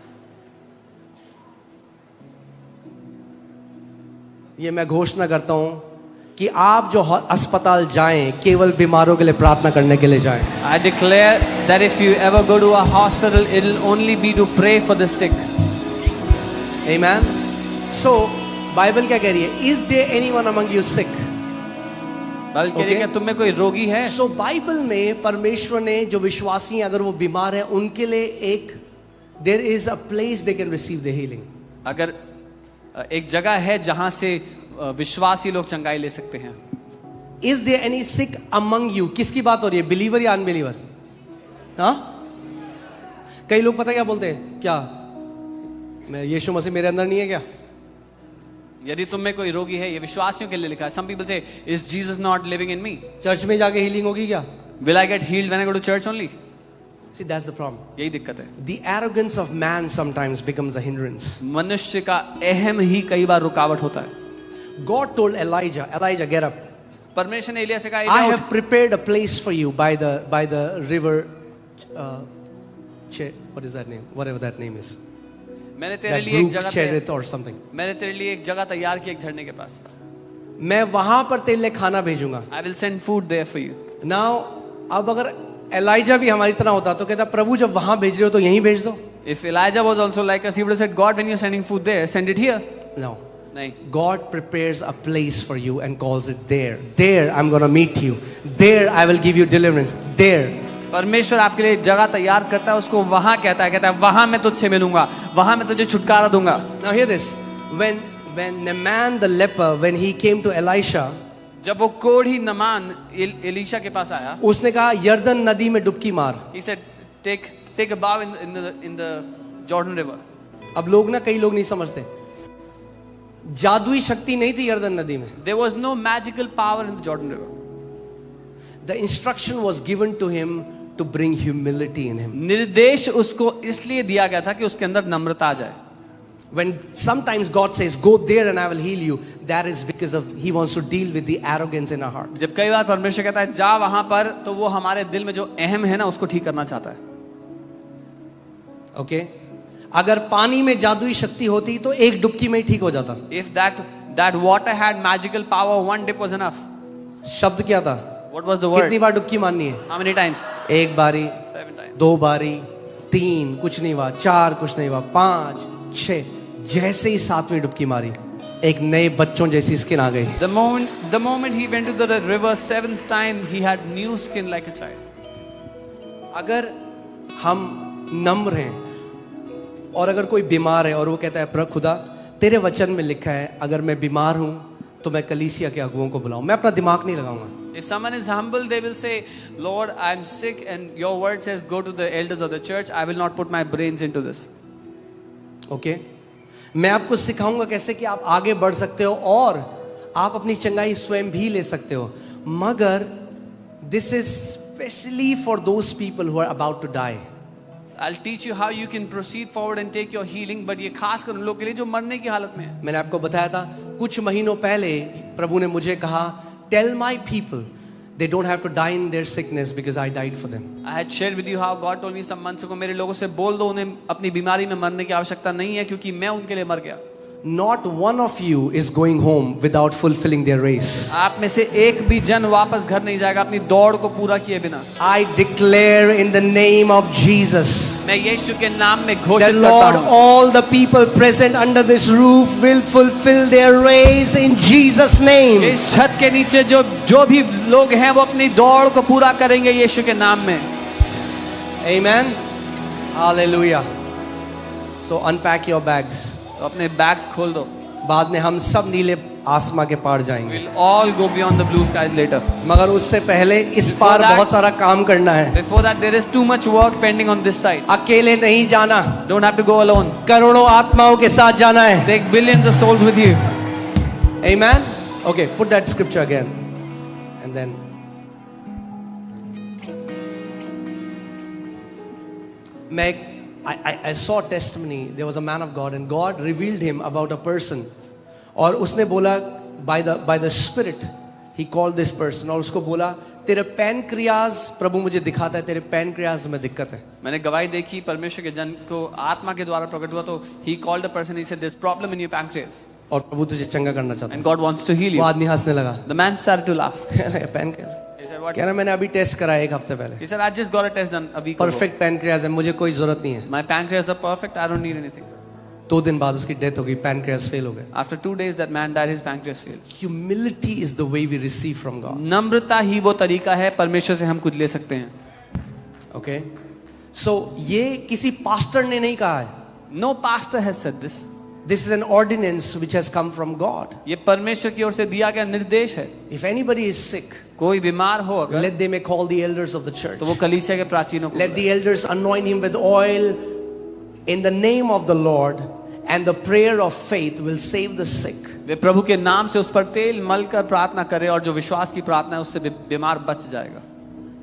ये मैं घोषणा करता हूं कि आप जो अस्पताल जाएं, केवल बीमारों के लिए प्रार्थना करने के लिए जाएं. I declare that if you ever go to a hospital, it'll only be to pray for the sick. Amen. So, Bible क्या कह रही है? Is there anyone among you sick? Bible कह रही है क्या तुम में कोई रोगी है? So, बाइबल में परमेश्वर ने जो विश्वासी हैं, अगर वो बीमार हैं, उनके लिए एक there is a place they can receive the healing. अगर एक जगह है जहां से विश्वासी लोग चंगाई ले सकते हैं. Is there any sick among you? किसकी बात हो रही है? बिलीवर या अनबिलीवर? हाँ? कई लोग पता क्या बोलते हैं? क्या मैं यीशु मसीह मेरे अंदर नहीं है क्या? यदि तुम में कोई रोगी है, ये विश्वासियों के लिए लिखा है. Some people say, is Jesus not living in me? Church में जाके हीलिंग होगी क्या? Will I get healed when I go to church only? See, that's the problem. यही दिक्कत है. The arrogance of man sometimes becomes a hindrance. मनुष्य का अहम ही कई बार रुकावट होता है. God told Elijah, get up. परमेश्वर ने एलिया से कहा, I have prepared a place for you by the river. What is that name? Whatever that name is. मैंने तेरे That लिए एक brook, जगह Cherith or something. मैंने तेरे लिए एक जगह तैयार की एक झरने के पास. मैं वहां पर तेरे लिए खाना भेजूंगा. I will send food there for you. Now, अब अगर एलाइजा भी हमारी तरह होता तो कहता प्रभु जब वहां भेज रहे हो तो यहीं भेज दो. If Elijah was also like us, he would have said, God, when you're sending food there, send it here. No. नहीं. God prepares a place for you and calls it there. There I'm going to meet you. There I will give you deliverance. There. परमेश्वर आपके लिए जगह तैयार करता है, उसको वहां कहता है वहां मैं तुझसे मिलूंगा, वहां मैं तुझे छुटकारा दूंगा. Now hear this. When Naaman the leper, when he came to Elisha, जब वो कोढ़ी नमान एलीशा के पास आया, उसने कहा यर्दन नदी में डुबकी मार. he said, take a bow in the Jordan River. अब लोग ना, कई लोग नहीं समझते, जादुई शक्ति नहीं थी यर्दन नदी में. There was no magical power in the Jordan River. The instruction was given to him to bring humility in him. निर्देश उसको इसलिए दिया गया था कि उसके अंदर नम्रता आ जाए. When sometimes God says go there and I will heal you, that is because of he wants to deal with the arrogance in our heart. जब कई बार परमेश्वर कहता है जा वहां पर, तो वो हमारे दिल में जो अहम है ना, उसको ठीक करना चाहता है. Okay? अगर पानी में जादुई शक्ति होती तो एक डुबकी में ही ठीक हो जाता. If that water had magical power, one dip was enough. शब्द क्या था? What was the word? कितनी बार डुबकी मारनी है? How many times? एक बारी, 7 times. 2 बारी, 3 कुछ नहीं हुआ, 4 कुछ नहीं हुआ, 5 6. जैसे ही 7वीं डुबकी मारी, एक नए बच्चों जैसी स्किन आ गई. The moment he went to the river 7th time, he had new skin like a child. अगर हम नम्र हैं और अगर कोई बीमार है और वो कहता है खुदा तेरे वचन में लिखा है अगर मैं बीमार हूं तो मैं कलीसिया के अगुओं को बुलाऊं, मैं अपना दिमाग नहीं लगाऊंगा. If someone is humble, they will say, Lord, I'm sick and your word says go to the elders of the church. I will not put my brains into this. Okay? मैं आपको सिखाऊंगा कैसे कि आप आगे बढ़ सकते हो और आप अपनी चंगाई स्वयं भी ले सकते हो. मगर this is specially for those people who are about to die. I'll teach you how you can proceed forward and take your healing, but ये खास कर उन लोगों के लिए जो मरने की हालत में है. मैंने आपको बताया था कुछ महीनों पहले प्रभु ने मुझे कहा tell my people they don't have to die in their sickness because I died for them. I had shared with you how God told me some months ago, मेरे लोगों से बोल दो उन्हें अपनी बीमारी में मरने की आवश्यकता नहीं है क्योंकि मैं उनके लिए मर गया. Not one of you is going home without fulfilling their race. आप में से एक भी जन वापस घर नहीं जाएगा अपनी दौड़ को पूरा किए बिना. I declare in the name of Jesus मैं यीशु के नाम में that घोषित करता Lord, हूँ, all the people present under this roof will fulfill their race in Jesus' name. इस छत के नीचे जो भी लोग हैं वो अपनी दौड़ को पूरा करेंगे यीशु के नाम में. Amen. Hallelujah. So unpack your bags. तो अपने बैग्स खोल दो. बाद में हम सब नीले आसमां के पार जाएंगे. We'll all go beyond the blue skies later. मगर उससे पहले इस पार बहुत सारा काम करना है. Before that, there is too much work pending on this side. अकेले नहीं जाना. Don't have to go alone. करोड़ों आत्माओं के साथ जाना है. Take billions of souls with you. Amen. Okay, put that scripture again, and then. I saw testimony. There was a man of God, and God revealed him about a person. और उसने बोला by the Spirit, he called this person. और उसको बोला तेरे pancreas प्रभु मुझे दिखाता है, तेरे पैनक्रियाज में दिक्कत है. मैंने गवाही देखी परमेश्वर के जन को आत्मा के द्वारा प्रकट हुआ. तो he called a person. He said there's problem in your pancreas. और प्रभु तुझे चंगा करना चाहता है. And God wants to heal वो you. आदमी हंसने लगा. The man started to laugh. Pancreas. He said what? कह रहा मैंने अभी टेस्ट कराया 1 हफ्ते पहले. He said I just got a test done a week ago. Perfect pancreas है, मुझे कोई जरूरत नहीं है. My pancreas are perfect. I don't need anything. 2 दिन बाद उसकी डेथ हो गई, पैनक्रियाज फेल हो गए. After 2 days, that man died. His pancreas failed. Humility is the way we receive from God. नम्रता ही वो तरीका है परमेश्वर से हम कुछ ले सकते हैं. Okay? So ये किसी पास्टर ने नहीं कहा है. No pastor has said this. This is an ordinance which has come from God. ये परमेश्वर की ओर से दिया गया निर्देश है. If anybody is sick, कोई बीमार हो अगर, let them call the elders of the church. तो वो कलीसिया के प्राचीनों को Let the elders anoint him with oil in the name of the Lord, and the prayer of faith will save the sick. वे प्रभु के नाम से उस पर तेल मलकर प्रार्थना करें और जो विश्वास की प्रार्थना है उससे बीमार बच जाएगा.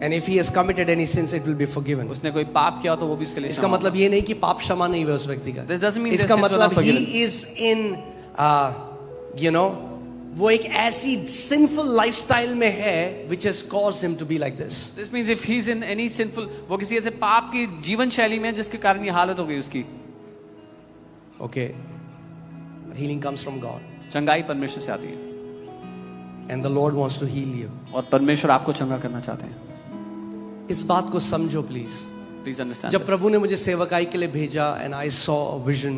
And if he has committed any sins, it will be forgiven. उसने कोई पाप किया तो वो भी उसके लिए इसका मतलब ये नहीं कि पाप क्षमा नहीं हुआ उस व्यक्ति का. This doesn't mean इसका their sins were not मतलब he forgiven. is in वो एक ऐसी sinful lifestyle में है which has caused him to be like this. This means if he's in any sinful, वो किसी ऐसे पाप की जीवन शैली में जिसके कारण ये हालत हो गई उसकी. Okay. But healing comes from God. चंगाई परमेश्वर से आती है. And the Lord wants to heal you. और परमेश्वर आपको चंगा करना चाहते हैं. इस बात को समझो प्लीज. Please understand. जब प्रभु ने मुझे सेवकाई के लिए भेजा and I saw a vision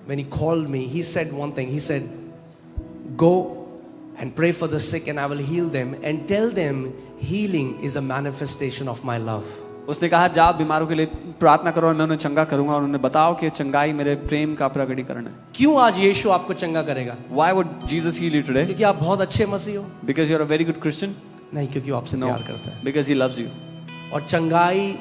when he called me, he said one thing. He said, "Go and pray for the sick and I will heal them and tell them healing is a manifestation of my love." उसने कहा जा बीमारों के लिए प्रार्थना करो और मैं उन्हें चंगा करूंगा और उन्हें बताओ कि चंगाई मेरे प्रेम का प्रकटीकरण है. क्यों आज यीशु आपको चंगा करेगा? Why would Jesus heal you today? क्योंकि आप बहुत अच्छे मसीह हो? Because you're a very good Christian? नहीं, क्योंकि वो आपसे No. प्यार करता है. Because he loves you. और चंगाई